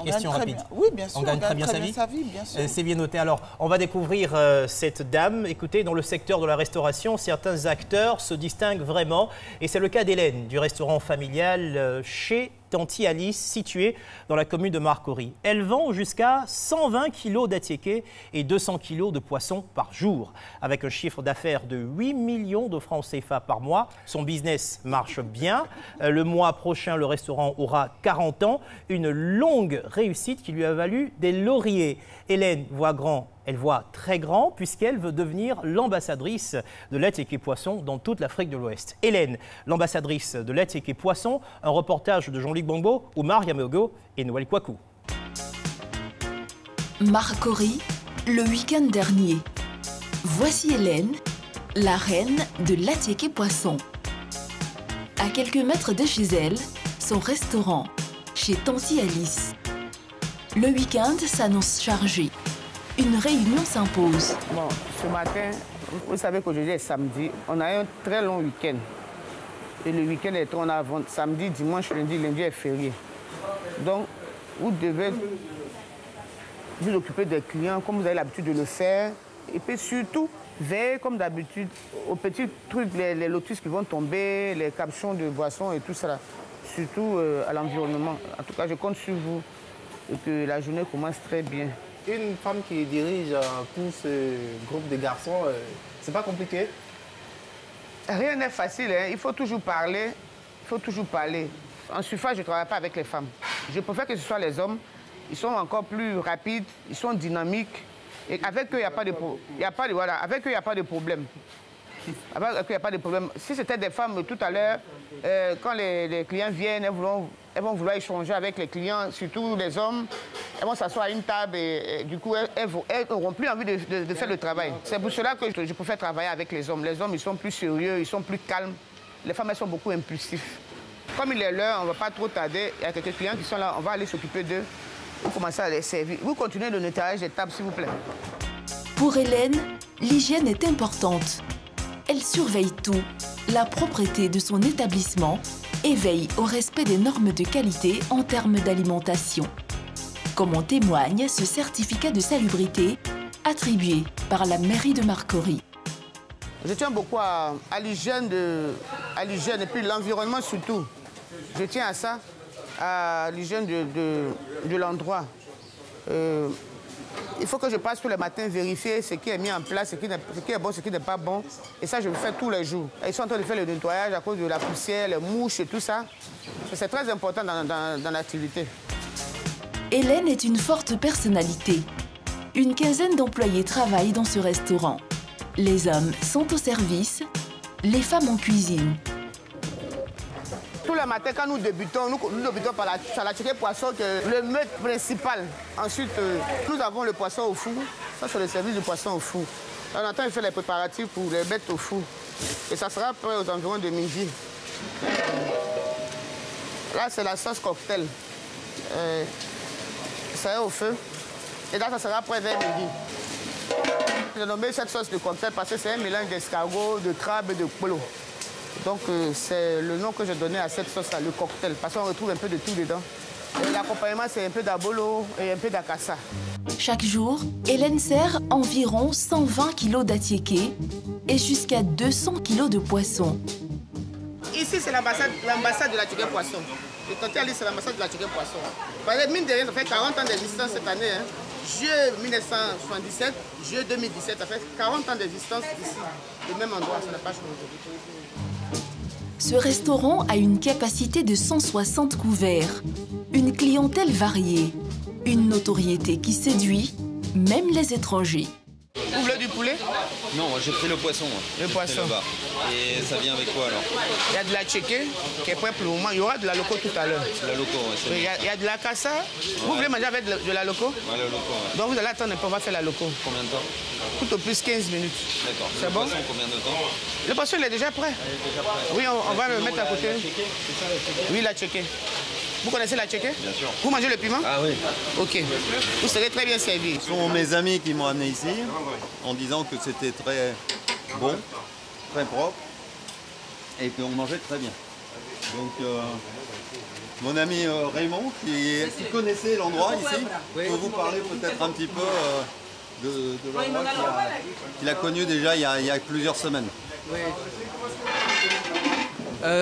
Question rapide. Oui, bien sûr. On gagne très bien sa vie, bien sûr. C'est bien noté. Alors, on va découvrir cette dame. Écoutez, dans le secteur de la restauration, certains acteurs se distinguent vraiment. Et c'est le cas d'Hélène, du restaurant familial chez Tanti Alice, située dans la commune de Marcory. Elle vend jusqu'à 120 kg d'attiéké et 200 kg de poissons par jour. Avec un chiffre d'affaires de 8 millions de francs CFA par mois, son business marche bien. Le mois prochain, le restaurant aura 40 ans. Une longue réussite qui lui a valu des lauriers. Hélène voit grand. Elle voit très grand puisqu'elle veut devenir l'ambassadrice de l'attiéké poisson dans toute l'Afrique de l'Ouest. Hélène, l'ambassadrice de l'attiéké poisson, un reportage de Jean-Luc Bongbo, Oumar Yamogo et Noël Kouakou. Marcory, le week-end dernier. Voici Hélène, la reine de l'attiéké poisson. À quelques mètres de chez elle, son restaurant, chez Tanti Alice. Le week-end s'annonce chargé. Une réunion s'impose. Bon, ce matin, vous savez qu'aujourd'hui est samedi, on a un très long week-end. Et le week-end est on a samedi, dimanche, lundi est férié. Donc, vous devez vous occuper des clients comme vous avez l'habitude de le faire. Et puis surtout, veillez comme d'habitude aux petits trucs, les lotus qui vont tomber, les captions de boissons et tout ça. Surtout à l'environnement. En tout cas, je compte sur vous et que la journée commence très bien. Une femme qui dirige tout ce groupe de garçons, c'est pas compliqué? Rien n'est facile, hein. Il faut toujours parler. En suffrage, je ne travaille pas avec les femmes. Je préfère que ce soit les hommes. Ils sont encore plus rapides, ils sont dynamiques. Et avec eux, il n'y a pas de problème. Il n'y a pas de problème. Si c'était des femmes tout à l'heure, quand les clients viennent, elles vont vouloir échanger avec les clients, surtout les hommes. Elles vont s'asseoir à une table et du coup, elles n'auront plus envie de faire le travail. C'est pour cela que je préfère travailler avec les hommes. Les hommes, ils sont plus sérieux, ils sont plus calmes. Les femmes, elles sont beaucoup impulsives. Comme il est l'heure, on ne va pas trop tarder. Il y a quelques clients qui sont là, on va aller s'occuper d'eux. Vous commencez à les servir. Vous continuez le nettoyage des tables, s'il vous plaît. Pour Hélène, l'hygiène est importante. Elle surveille tout, la propreté de son établissement et veille au respect des normes de qualité en termes d'alimentation. Comme en témoigne ce certificat de salubrité attribué par la mairie de Marcory. Je tiens beaucoup à l'hygiène et puis l'environnement surtout. Je tiens à ça, à l'hygiène de l'endroit. Il faut que je passe tous les matins vérifier ce qui est mis en place, ce qui est bon, ce qui n'est pas bon. Et ça, je le fais tous les jours. Ils sont en train de faire le nettoyage à cause de la poussière, les mouches et tout ça. C'est très important dans l'activité. Hélène est une forte personnalité. Une quinzaine d'employés travaillent dans ce restaurant. Les hommes sont au service, les femmes en cuisine. Tous les matins, quand nous débutons par la tchéké poisson, qui est le meuble principal. Ensuite, nous avons le poisson au four. Ça, c'est le service du poisson au four. On attend de faire les préparatifs pour les mettre au four. Et ça sera prêt aux environs de midi. Là, c'est la sauce cocktail. Ça est au feu. Et là, ça sera prêt vers midi. J'ai nommé cette sauce de cocktail parce que c'est un mélange d'escargot, de crabe et de polo. Donc, c'est le nom que j'ai donné à cette sauce-là, le cocktail, parce qu'on retrouve un peu de tout dedans. L'accompagnement, c'est un peu d'abolo et un peu d'acassa. Chaque jour, Hélène sert environ 120 kg d'attiéké et jusqu'à 200 kg de poisson. Ici, c'est l'ambassade de la tchéké poisson. Le compteur, c'est l'ambassade de la tchéké poisson. Parce que mine de rien, ça fait 40 ans d'existence cette année. Hein. Juillet 1977, juillet 2017, ça fait 40 ans d'existence ici. Le même endroit, ça n'a pas changé. Ce restaurant a une capacité de 160 couverts, une clientèle variée, une notoriété qui séduit même les étrangers. Vous voulez du poulet? Non, j'ai pris le poisson. Le poisson. Et ça vient avec quoi alors? Il y a de la tchéké qui est prêt pour le moment. Il y aura de la loco tout à l'heure. De la loco, oui. Il y a de la cassa. Vous voulez manger avec de la loco? Oui, la loco. Ouais. Donc vous allez attendre un peu, on va faire la loco. Combien de temps? Tout au plus 15 minutes. D'accord. C'est bon? Le poisson, combien de temps? Le poisson, il est déjà prêt. Oui, on va le mettre à côté. Oui, la tchéké. Vous connaissez la tchéké? Bien sûr. Vous mangez le piment? Ah oui. Ok. Vous serez très bien servi. Ce sont mes amis qui m'ont amené ici en disant que c'était très bon, très propre et qu'on mangeait très bien. Donc mon ami Raymond qui connaissait l'endroit ici peut vous parler peut-être un petit peu de l'endroit qu'il a connu déjà il y a plusieurs semaines. Oui.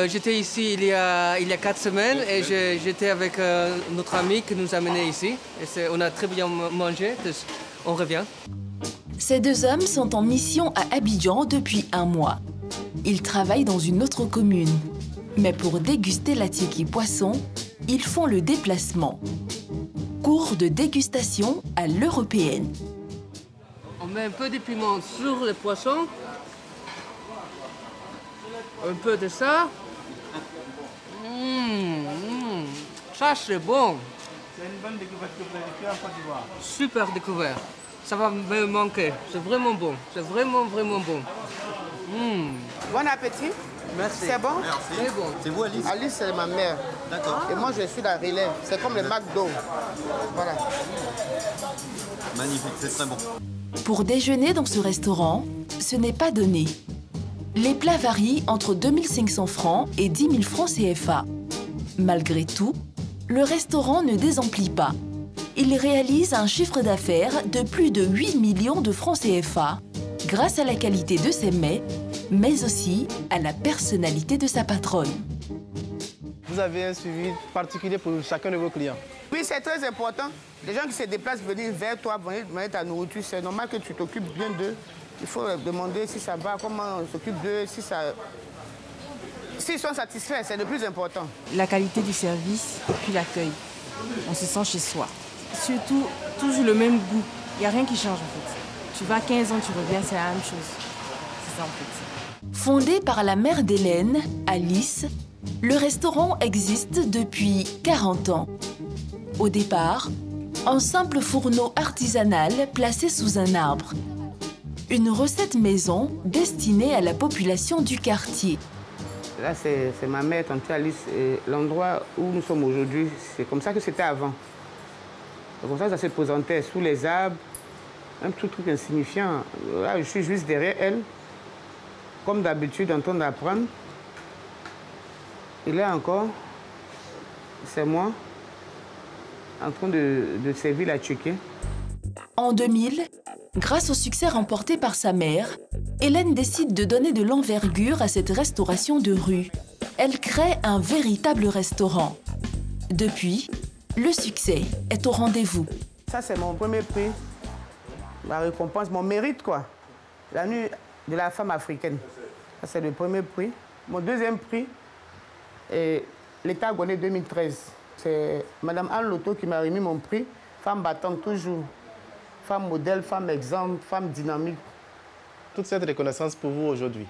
J'étais ici il y a 4 semaines et j'étais avec notre ami qui nous a amenés ici. Et on a très bien mangé, on revient. Ces deux hommes sont en mission à Abidjan depuis 1 mois. Ils travaillent dans une autre commune. Mais pour déguster l'attiéké poisson, ils font le déplacement. Cours de dégustation à l'européenne. On met un peu de piment sur le poisson. Un peu de ça. Ça, c'est bon. C'est une bonne découverte que vous avez fait en Côte d'Ivoire. Super découverte. Ça va me manquer. C'est vraiment bon. C'est vraiment, vraiment bon. Bon appétit. Merci. C'est bon? Merci. C'est bon. C'est vous, Alice? Alice, c'est ma mère. D'accord. Et moi, je suis la relève. C'est comme le McDo. Voilà. Magnifique, c'est très bon. Pour déjeuner dans ce restaurant, ce n'est pas donné. Les plats varient entre 2500 francs et 10 000 francs CFA. Malgré tout, le restaurant ne désemplit pas. Il réalise un chiffre d'affaires de plus de 8 millions de francs CFA grâce à la qualité de ses mets, mais aussi à la personnalité de sa patronne. Vous avez un suivi particulier pour chacun de vos clients? Oui, c'est très important. Les gens qui se déplacent venir vers toi, venir ta nourriture, c'est normal que tu t'occupes bien d'eux. Il faut demander si ça va, comment on s'occupe d'eux, s'ils sont satisfaits, c'est le plus important. La qualité du service et puis l'accueil. On se sent chez soi. Surtout, toujours le même goût. Il n'y a rien qui change en fait. Tu vas 15 ans, tu reviens, c'est la même chose. C'est ça en fait. Fondé par la mère d'Hélène, Alice, le restaurant existe depuis 40 ans. Au départ, un simple fourneau artisanal placé sous un arbre. Une recette maison destinée à la population du quartier. Là, c'est ma mère, tante Alice. L'endroit où nous sommes aujourd'hui, c'est comme ça que c'était avant. C'est comme ça que ça se présentait, sous les arbres, un petit truc insignifiant. Là, je suis juste derrière elle, comme d'habitude, en train d'apprendre. Et là encore, c'est moi, en train de servir la tchéké. En 2000, grâce au succès remporté par sa mère, Hélène décide de donner de l'envergure à cette restauration de rue. Elle crée un véritable restaurant. Depuis, le succès est au rendez-vous. Ça, c'est mon premier prix, ma récompense, mon mérite, quoi. La nuit de la femme africaine. Ça, c'est le premier prix. Mon deuxième prix est l'État Gouané 2013. C'est Mme Anne Loto qui m'a remis mon prix. Femme battante toujours. Femme modèle, femme exemple, femme dynamique. Toute cette reconnaissance pour vous aujourd'hui,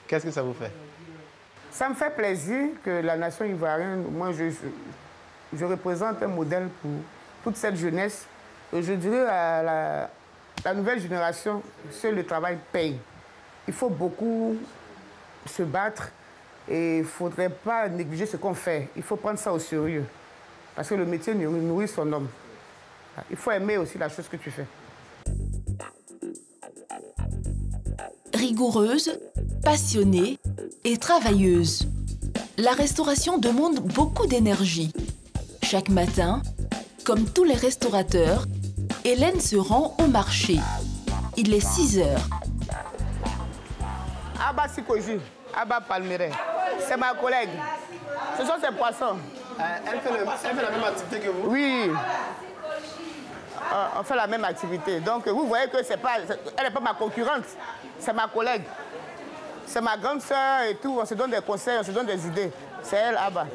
qu'est-ce que ça vous fait? Ça me fait plaisir que la nation ivoirienne, moi je représente un modèle pour toute cette jeunesse. Et je dirais à la nouvelle génération, seul le travail paye. Il faut beaucoup se battre et il ne faudrait pas négliger ce qu'on fait. Il faut prendre ça au sérieux. Parce que le métier nourrit son homme. Il faut aimer aussi la chose que tu fais. Rigoureuse, passionnée et travailleuse. La restauration demande beaucoup d'énergie. Chaque matin, comme tous les restaurateurs, Hélène se rend au marché. Il est 6 heures. Abba Sikoji, Abba Palmeret, c'est ma collègue. Ce sont ses poissons. Elle fait la même activité que vous? Oui. On fait la même activité. Donc, vous voyez que elle n'est pas ma concurrente, c'est ma collègue. C'est ma grande sœur et tout. On se donne des conseils, on se donne des idées. C'est elle, Abba.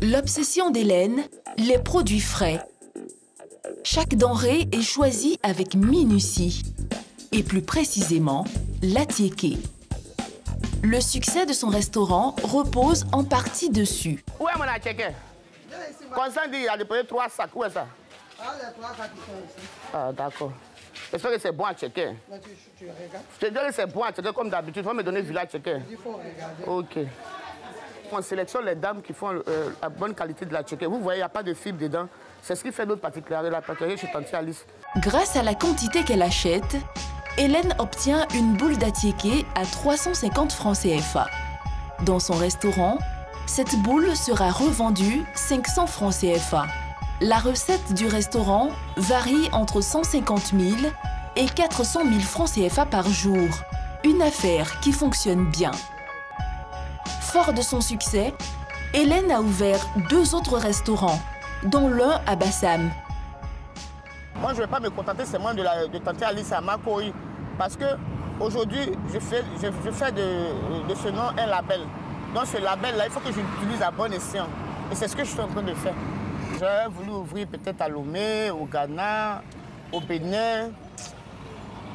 L'obsession d'Hélène, les produits frais. Chaque denrée est choisie avec minutie. Et plus précisément, l'attiéké. Le succès de son restaurant repose en partie dessus. Où est mon attiéké? Constant dit, il a déposé 3 sacs. Où est ça? Ah, d'accord. J'espère que c'est bon à checker. Tu regardes. Je te dis que c'est bon à checker comme d'habitude. Il faut me donner villa à checker. Il faut regarder. Ok. On sélectionne les dames qui font la bonne qualité de la checker. Vous voyez, il n'y a pas de fibre dedans. C'est ce qui fait notre particularité, la particularité chez tante Alice. Grâce à la quantité qu'elle achète, Hélène obtient une boule d'attiéké à 350 francs CFA. Dans son restaurant, cette boule sera revendue 500 francs CFA. La recette du restaurant varie entre 150 000 et 400 000 francs CFA par jour. Une affaire qui fonctionne bien. Fort de son succès, Hélène a ouvert 2 autres restaurants, dont l'un à Bassam. Moi, je ne vais pas me contenter seulement de tante Alice à Makori. Parce qu'aujourd'hui, je fais de ce nom un label. Dans ce label-là, il faut que j'utilise à bon escient. Et c'est ce que je suis en train de faire. J'aurais voulu ouvrir peut-être à Lomé, au Ghana, au Bénin.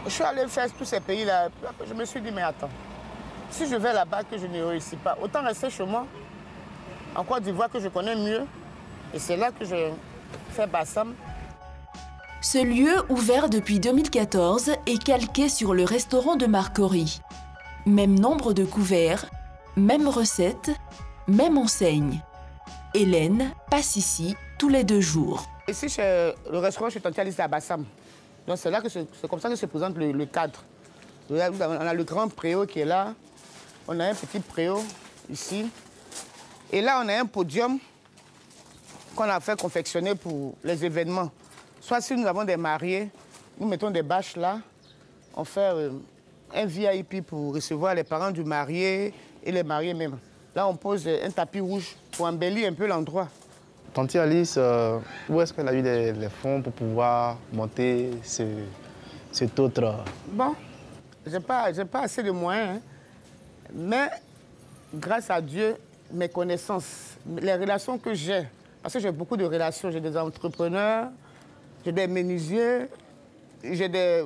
Je suis allé faire tous ces pays-là. Je me suis dit, mais attends, si je vais là-bas que je ne réussis pas, autant rester chez moi, en Côte d'Ivoire que je connais mieux. Et c'est là que je fais Bassam. Ce lieu, ouvert depuis 2014, est calqué sur le restaurant de Marcory. Même nombre de couverts, même recette, même enseigne. Hélène passe ici tous les 2 jours. Ici, chez le restaurant chez tante Alice à Bassam. Donc c'est comme ça que se présente le cadre. On a le grand préau qui est là. On a un petit préau ici. Et là, on a un podium qu'on a fait confectionner pour les événements. Soit si nous avons des mariés, nous mettons des bâches là. On fait un VIP pour recevoir les parents du marié et les mariés même. Là, on pose un tapis rouge pour embellir un peu l'endroit. Tante Alice, où est-ce qu'elle a eu les fonds pour pouvoir monter cet autre? Bon, j'ai pas assez de moyens, hein. Mais grâce à Dieu, mes connaissances, les relations que j'ai, parce que j'ai beaucoup de relations, j'ai des entrepreneurs, j'ai des menuisiers, j'ai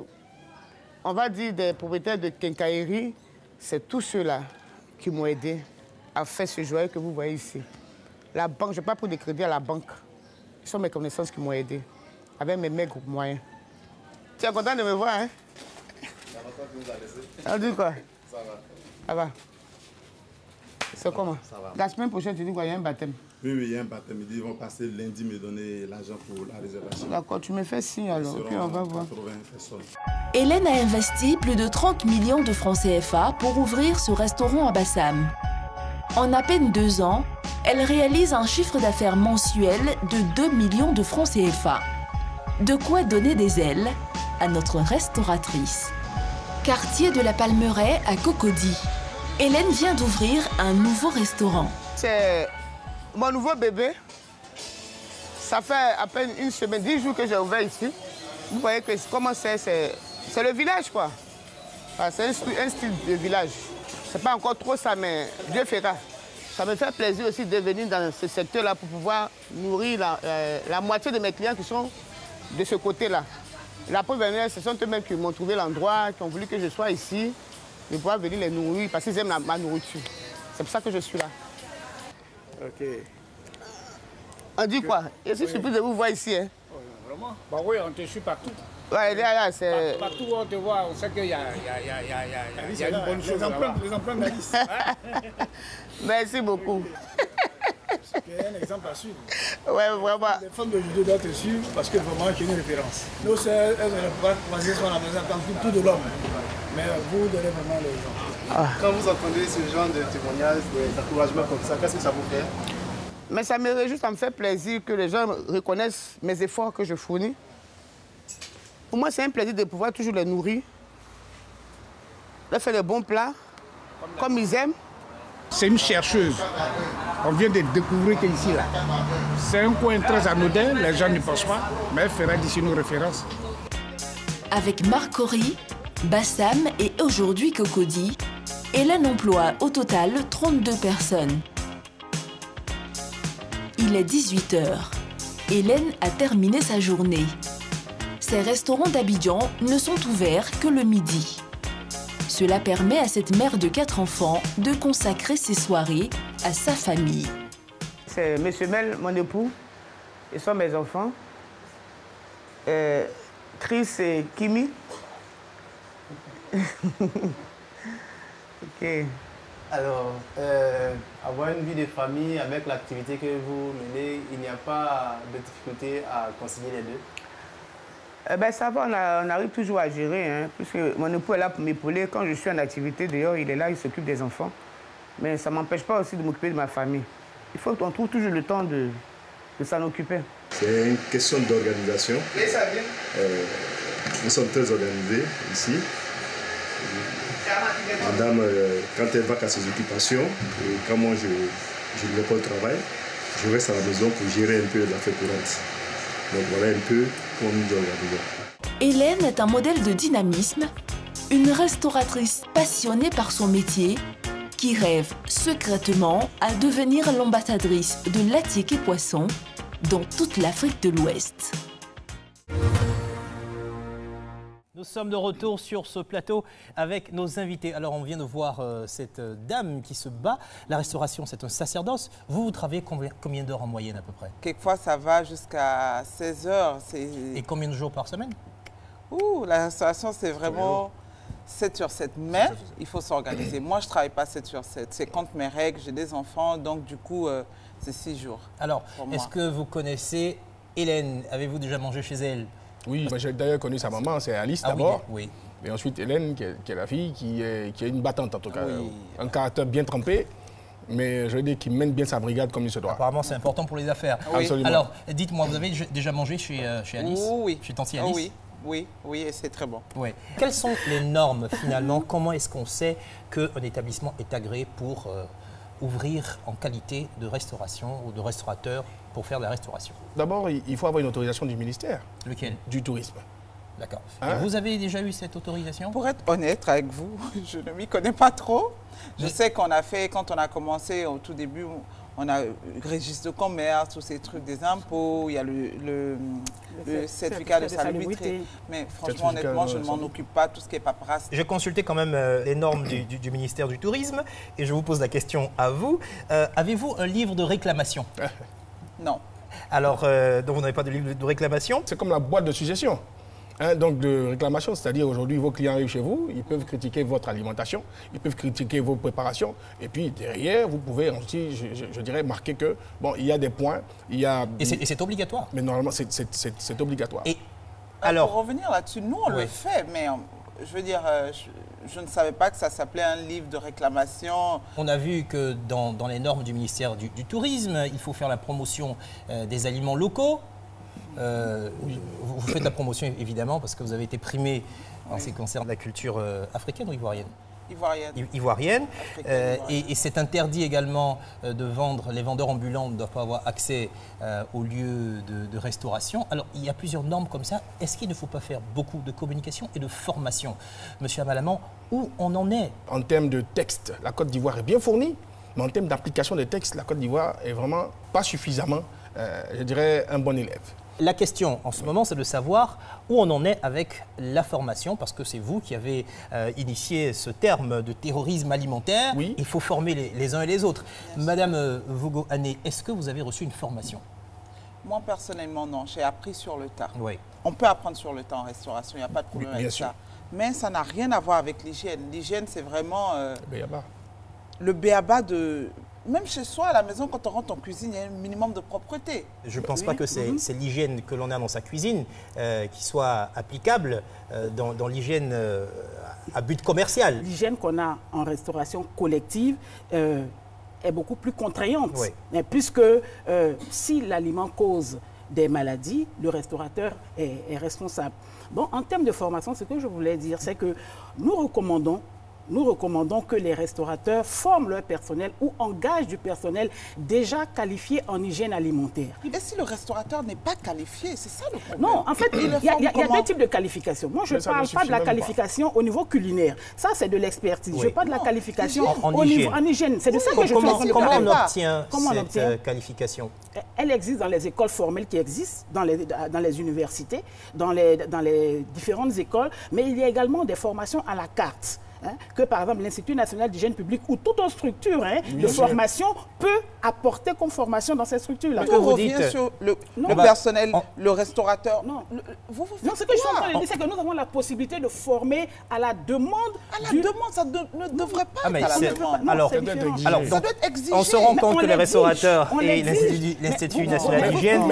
on va dire des propriétaires de quincaillerie, c'est tous ceux-là qui m'ont aidé à faire ce joyau que vous voyez ici. La banque, je n'ai pas pris de crédit à la banque. Ce sont mes connaissances qui m'ont aidé, avec mes maigres moyens. Tu es content de me voir, hein? On dit quoi? Ça va. Ça va. C'est comment? Ça va. La semaine prochaine, tu dis quoi? Il y a un baptême? Oui, oui, il y a un baptême. Ils vont passer lundi, me donner l'argent pour la réservation. D'accord, tu me fais signe alors, puis on va voir. Hélène a investi plus de 30 millions de francs CFA pour ouvrir ce restaurant à Bassam. En à peine 2 ans, elle réalise un chiffre d'affaires mensuel de 2 millions de francs CFA. De quoi donner des ailes à notre restauratrice. Quartier de la Palmeraie à Cocody. Hélène vient d'ouvrir un nouveau restaurant. C'est mon nouveau bébé. Ça fait à peine 1 semaine, 10 jours que j'ai ouvert ici. Vous voyez que comment c'est le village, quoi. Enfin, c'est un style de village. C'est pas encore trop ça, mais Dieu fera. Ça me fait plaisir aussi de venir dans ce secteur-là pour pouvoir nourrir la moitié de mes clients qui sont de ce côté-là. La preuve, ce sont eux-mêmes qui m'ont trouvé l'endroit, qui ont voulu que je sois ici, de pouvoir venir les nourrir parce qu'ils aiment ma nourriture. C'est pour ça que je suis là. Ok. On dit quoi? Je suis surpris de vous voir ici. Hein? Vraiment? Bah oui, on te suit partout. Ouais, là, c'est... Partout où on te voit, on sait qu'il y a une bonne chose. Les empreintes d'Alice. Merci beaucoup. C'est un exemple à suivre. Ouais, vraiment. Les femmes de judo doivent te suivre parce que vraiment, c'est une référence. Nous, elles ne peuvent pas passer sur la maison en tout de l'homme. Mais vous donnez vraiment l'exemple. Quand vous entendez ce genre de témoignages, d'encouragement comme ça, qu'est-ce que ça vous fait? Mais ça me réjouit, ça me fait plaisir que les gens reconnaissent mes efforts que je fournis. Pour moi, c'est un plaisir de pouvoir toujours les nourrir, leur faire des bons plats, comme ils aiment. C'est une chercheuse. On vient de découvrir qu'ici, là, c'est un coin très anodin, les gens n'y pensent pas, mais elle fera d'ici une référence. Avec Marcory, Bassam et aujourd'hui Cocody, Hélène emploie au total 32 personnes. Il est 18 h. Hélène a terminé sa journée. Ces restaurants d'Abidjan ne sont ouverts que le midi. Cela permet à cette mère de 4 enfants de consacrer ses soirées à sa famille. C'est M. Mel, mon époux, et sont mes enfants. Chris et Kimi. Ok. Alors, avoir une vie de famille avec l'activité que vous menez, il n'y a pas de difficulté à concilier les deux? Ben ça va, on arrive toujours à gérer, hein, puisque mon époux est là pour m'épauler. Quand je suis en activité, d'ailleurs, il est là, il s'occupe des enfants. Mais ça ne m'empêche pas aussi de m'occuper de ma famille. Il faut qu'on trouve toujours le temps de s'en occuper. C'est une question d'organisation. Nous sommes très organisés ici. Madame, quand elle va à ses occupations, et quand moi je ne vais pas au travail, je reste à la maison pour gérer un peu l'affaire courante. Donc voilà un peu comment nous organisons. Hélène est un modèle de dynamisme, une restauratrice passionnée par son métier qui rêve secrètement à devenir l'ambassadrice de l'Atiéké Poisson dans toute l'Afrique de l'Ouest. Nous sommes de retour sur ce plateau avec nos invités. Alors, on vient de voir cette dame qui se bat. La restauration, c'est un sacerdoce. Vous travaillez combien d'heures en moyenne à peu près? Quelquefois, ça va jusqu'à 16 heures. Et combien de jours par semaine? La restauration, c'est vraiment 7 sur 7. Mais il faut s'organiser. Moi, je ne travaille pas 7 sur 7. C'est contre mes règles, j'ai des enfants. Donc, du coup, c'est 6 jours. Alors, est-ce que vous connaissez Hélène? Avez-vous déjà mangé chez elle? Oui, j'ai d'ailleurs connu sa maman, c'est Alice d'abord. Oui. Et ensuite Hélène, qui est la fille, qui est une battante en tout cas. Oui. Un caractère bien trempé, mais je veux dire qui mène bien sa brigade comme il se doit. Apparemment, c'est important pour les affaires. Oui. Absolument. Alors, dites-moi, vous avez déjà mangé chez Alice? Oui. Chez Tanti Alice? Oui, et c'est très bon. Oui. Quelles sont les normes finalement? Comment est-ce qu'on sait qu'un établissement est agréé pour ouvrir en qualité de restauration ou de restaurateur pour faire de la restauration? D'abord, il faut avoir une autorisation du ministère. Lequel? Du tourisme. D'accord. Hein? Vous avez déjà eu cette autorisation? Pour être honnête avec vous, je ne m'y connais pas trop. Je sais qu'on a fait, quand on a commencé au tout début, On a le registre de commerce, tous ces trucs des impôts, il y a le certificat de salubrité. Mais franchement, honnêtement, je ne m'en occupe pas, tout ce qui est paperasse. J'ai consulté quand même les normes du ministère du Tourisme et je vous pose la question à vous. Avez-vous un livre de réclamation? Non. Alors, donc vous n'avez pas de livre de réclamation? C'est comme la boîte de suggestions. Donc de réclamation, c'est-à-dire aujourd'hui vos clients arrivent chez vous, ils peuvent critiquer votre alimentation, ils peuvent critiquer vos préparations, et puis derrière vous pouvez aussi, je dirais, marquer que bon, il y a des points, il y a. Et c'est obligatoire. Mais normalement c'est obligatoire. Et alors, pour revenir là-dessus, nous on le fait, mais je veux dire, je ne savais pas que ça s'appelait un livre de réclamation. On a vu que dans les normes du ministère du Tourisme, il faut faire la promotion des aliments locaux. Vous faites la promotion évidemment parce que vous avez été primé en ce qui concerne la culture africaine ou ivoirienne? Ivoirienne. Et c'est interdit également de vendre, les vendeurs ambulants ne doivent pas avoir accès aux lieux de restauration. Alors il y a plusieurs normes comme ça. Est-ce qu'il ne faut pas faire beaucoup de communication et de formation? Monsieur Amalaman, où on en est? En termes de texte, la Côte d'Ivoire est bien fournie, mais en termes d'application des textes, la Côte d'Ivoire est vraiment pas suffisamment, je dirais, un bon élève. La question en ce moment, c'est de savoir où on en est avec la formation, parce que c'est vous qui avez initié ce terme de terrorisme alimentaire. Oui. Il faut former les uns et les autres. Madame Vogo-Ané, est-ce que vous avez reçu une formation? Moi, personnellement, non. J'ai appris sur le tas. Oui. On peut apprendre sur le tas en restauration, il n'y a pas de problème avec ça. Mais ça n'a rien à voir avec l'hygiène. L'hygiène, c'est vraiment le béaba de... Même chez soi, à la maison, quand on rentre en cuisine, il y a un minimum de propreté. Je ne pense pas que c'est l'hygiène que l'on a dans sa cuisine qui soit applicable dans l'hygiène à but commercial. L'hygiène qu'on a en restauration collective est beaucoup plus contraignante. Oui. Mais puisque si l'aliment cause des maladies, le restaurateur est responsable. Bon, en termes de formation, ce que je voulais dire, c'est que nous recommandons que les restaurateurs forment leur personnel ou engagent du personnel déjà qualifié en hygiène alimentaire. Et si le restaurateur n'est pas qualifié, c'est ça le problème? Non, en fait, il y a deux types de qualifications. Moi, je ne parle pas de la qualification au niveau culinaire. Ça, c'est de l'expertise. Oui. Je parle de la qualification en hygiène. C'est de ça que je parle. Comment on obtient cette qualification? Elle existe dans les écoles formelles qui existent, dans les universités, dans les différentes écoles, mais il y a également des formations à la carte. Que par exemple l'Institut national d'hygiène publique ou toute autre structure de formation peut apporter comme formation dans cette structure-là. On revient sur le personnel, le restaurateur. Non, ce que je suis en train de dire, c'est que nous avons la possibilité de former à la demande. À la demande, ça ne devrait pas être à la demande. Alors, ça doit être exigé. On se rend compte que les restaurateurs et l'Institut national d'hygiène...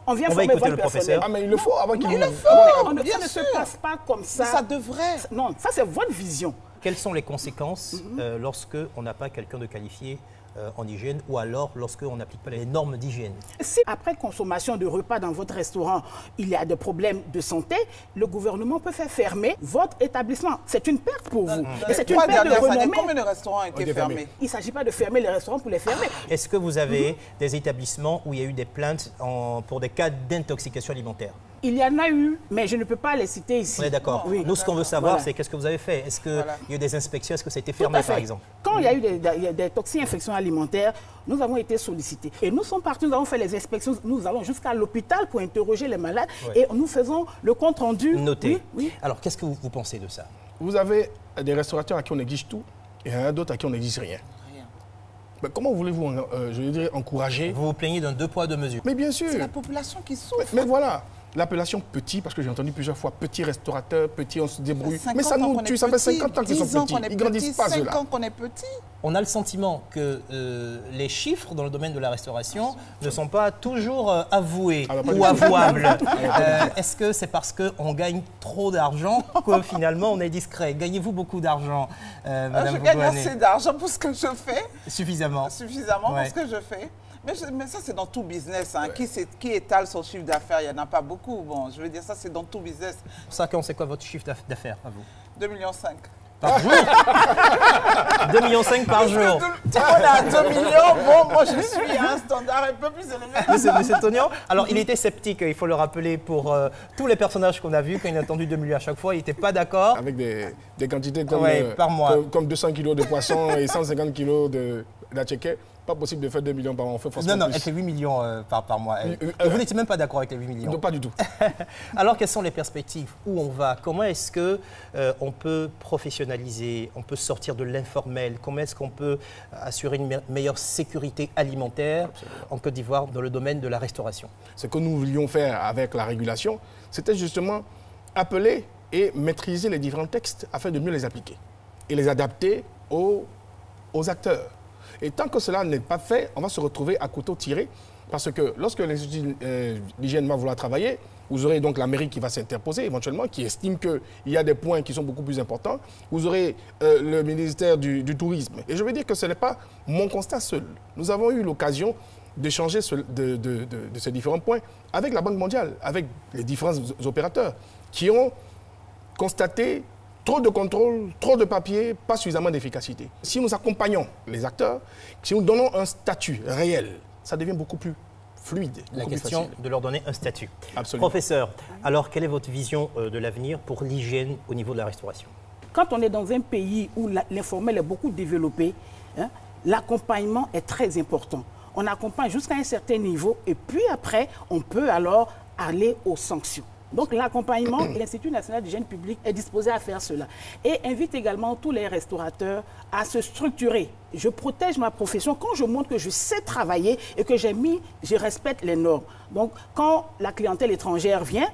On vient former votre personnel. Ah, mais il le faut avant qu'il... Il le faut. Ça ne se passe pas comme ça. Ça devrait. Non, ça c'est votre vision. Quelles sont les conséquences lorsque on n'a pas quelqu'un de qualifié en hygiène ou alors lorsqu'on n'applique pas les normes d'hygiène? Si après consommation de repas dans votre restaurant, il y a des problèmes de santé, le gouvernement peut faire fermer votre établissement. C'est une perte pour vous. Et c'est une perte de renommée. Combien de restaurants ont été fermés? Il ne s'agit pas de fermer les restaurants pour les fermer. Est-ce que vous avez des établissements où il y a eu des plaintes pour des cas d'intoxication alimentaire? Il y en a eu, mais je ne peux pas les citer ici. On est d'accord. Oui. Nous, ce qu'on veut savoir, c'est qu'est-ce que vous avez fait? Est-ce qu'il y a eu des inspections? Est-ce que ça a été fermé, par exemple? Quand il y a eu des toxines-infections alimentaires, nous avons été sollicités. Et nous sommes partis, nous avons fait les inspections, nous allons jusqu'à l'hôpital pour interroger les malades et nous faisons le compte-rendu. Noté. Oui. Alors, qu'est-ce que vous pensez de ça? Vous avez des restaurateurs à qui on exige tout et il y en a d'autres à qui on n'exige rien. Mais comment voulez-vous, je veux dire, encourager? Vous vous plaignez d'un deux poids, deux mesures. Mais bien sûr. C'est la population qui souffre. Mais voilà. L'appellation petit, parce que j'ai entendu plusieurs fois petit restaurateur, petit, on se débrouille. Mais ça nous tue, ça fait 50 ans qu'ils sont petits. Ils ne grandissent pas, ceux-là. 5 ans qu'on est petit. On a le sentiment que les chiffres dans le domaine de la restauration ne sont pas toujours avoués ou avouables. Est-ce que c'est parce qu'on gagne trop d'argent que finalement on est discret? Gagnez-vous beaucoup d'argent, Madame Je gagne assez d'argent pour ce que je fais. Suffisamment. Suffisamment pour ce que je fais. Mais ça, c'est dans tout business. Hein. Qui étale son chiffre d'affaires? Il n'y en a pas beaucoup. Bon, je veux dire, ça, c'est dans tout business. Ça, c'est quoi votre chiffre d'affaires à vous? 2,5 millions. Par jour? 2,5 millions par jour. Tout le monde a 2 millions. Bon, moi, je suis à un standard un peu plus élevé. Monsieur Tognon, alors il était sceptique, il faut le rappeler, pour tous les personnages qu'on a vus. Quand il a entendu 2 millions à chaque fois, il n'était pas d'accord. Avec des quantités comme, par mois. Comme 200 kilos de poisson et 150 kilos de... d'Attiéké, pas possible de faire 2 millions par an. On fait forcément non, plus. elle fait 8 millions par mois. Vous n'étiez même pas d'accord avec les 8 millions? Non, pas du tout. Alors, quelles sont les perspectives? Où on va? Comment est-ce qu'on peut professionnaliser? On peut sortir de l'informel? Comment est-ce qu'on peut assurer une meilleure sécurité alimentaire en Côte d'Ivoire dans le domaine de la restauration? Ce que nous voulions faire avec la régulation, c'était justement appeler et maîtriser les différents textes afin de mieux les appliquer et les adapter aux acteurs. Et tant que cela n'est pas fait, on va se retrouver à couteau tiré parce que lorsque l'Institut d'hygiène va vouloir travailler, vous aurez donc la mairie qui va s'interposer éventuellement, qui estime qu'il y a des points qui sont beaucoup plus importants. Vous aurez le ministère du Tourisme. Et je veux dire que ce n'est pas mon constat seul. Nous avons eu l'occasion d'échanger de ces différents points avec la Banque mondiale, avec les différents opérateurs qui ont constaté trop de contrôle, trop de papier, pas suffisamment d'efficacité. Si nous accompagnons les acteurs, si nous donnons un statut réel, ça devient beaucoup plus fluide. La question de leur donner un statut. Absolument. Professeur, alors quelle est votre vision de l'avenir pour l'hygiène au niveau de la restauration? Quand on est dans un pays où l'informel est beaucoup développé, hein, l'accompagnement est très important. On accompagne jusqu'à un certain niveau et puis après, on peut alors aller aux sanctions. Donc l'accompagnement, l'Institut national d'hygiène publique est disposé à faire cela. Et invite également tous les restaurateurs à se structurer. Je protège ma profession quand je montre que je sais travailler et que je respecte les normes. Donc quand la clientèle étrangère vient,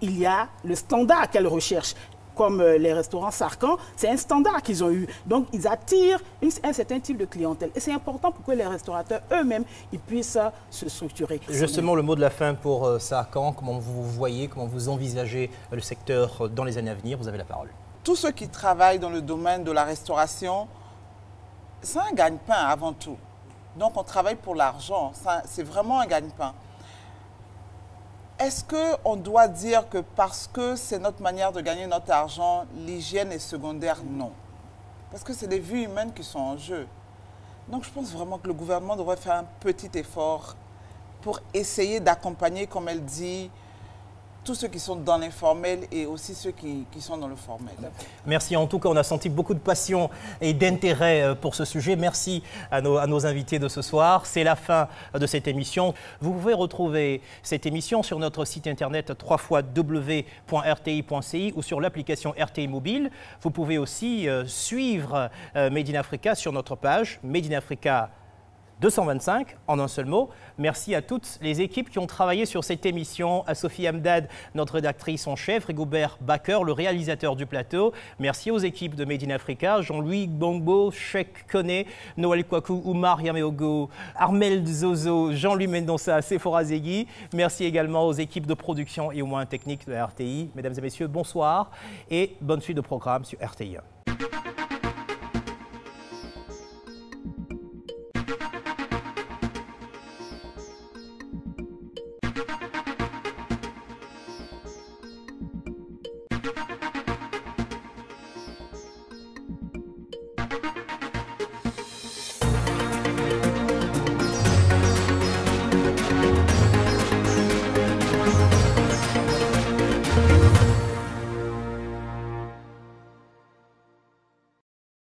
il y a le standard qu'elle recherche. Comme les restaurants Sarkan, c'est un standard qu'ils ont eu. Donc, ils attirent un certain type de clientèle. Et c'est important pour que les restaurateurs eux-mêmes ils puissent se structurer. Justement, le mot de la fin pour Sarkan, comment vous voyez, comment vous envisagez le secteur dans les années à venir? Vous avez la parole. Tous ceux qui travaillent dans le domaine de la restauration, c'est un gagne-pain avant tout. Donc, on travaille pour l'argent. C'est vraiment un gagne-pain. Est-ce qu'on doit dire que parce que c'est notre manière de gagner notre argent, l'hygiène est secondaire? Non. Parce que c'est des vies humaines qui sont en jeu. Donc je pense vraiment que le gouvernement devrait faire un petit effort pour essayer d'accompagner, comme elle dit, tous ceux qui sont dans l'informel et aussi ceux qui sont dans le formel. Merci. En tout cas, on a senti beaucoup de passion et d'intérêt pour ce sujet. Merci à nos invités de ce soir. C'est la fin de cette émission. Vous pouvez retrouver cette émission sur notre site internet www.rti.ci ou sur l'application RTI Mobile. Vous pouvez aussi suivre Made in Africa sur notre page Made in Africa 225, en un seul mot. Merci à toutes les équipes qui ont travaillé sur cette émission, à Sophie Hamdad, notre rédactrice en chef, Rigobert Baker, le réalisateur du plateau. Merci aux équipes de Made in Africa, Jean-Louis Gbongbo, Cheikh Kone, Noël Kwaku, Oumar Yameogo, Armel Zozo, Jean-Louis Mendonça, Sephora Zegui. Merci également aux équipes de production et aux moyens techniques de la RTI. Mesdames et messieurs, bonsoir et bonne suite de programme sur RTI.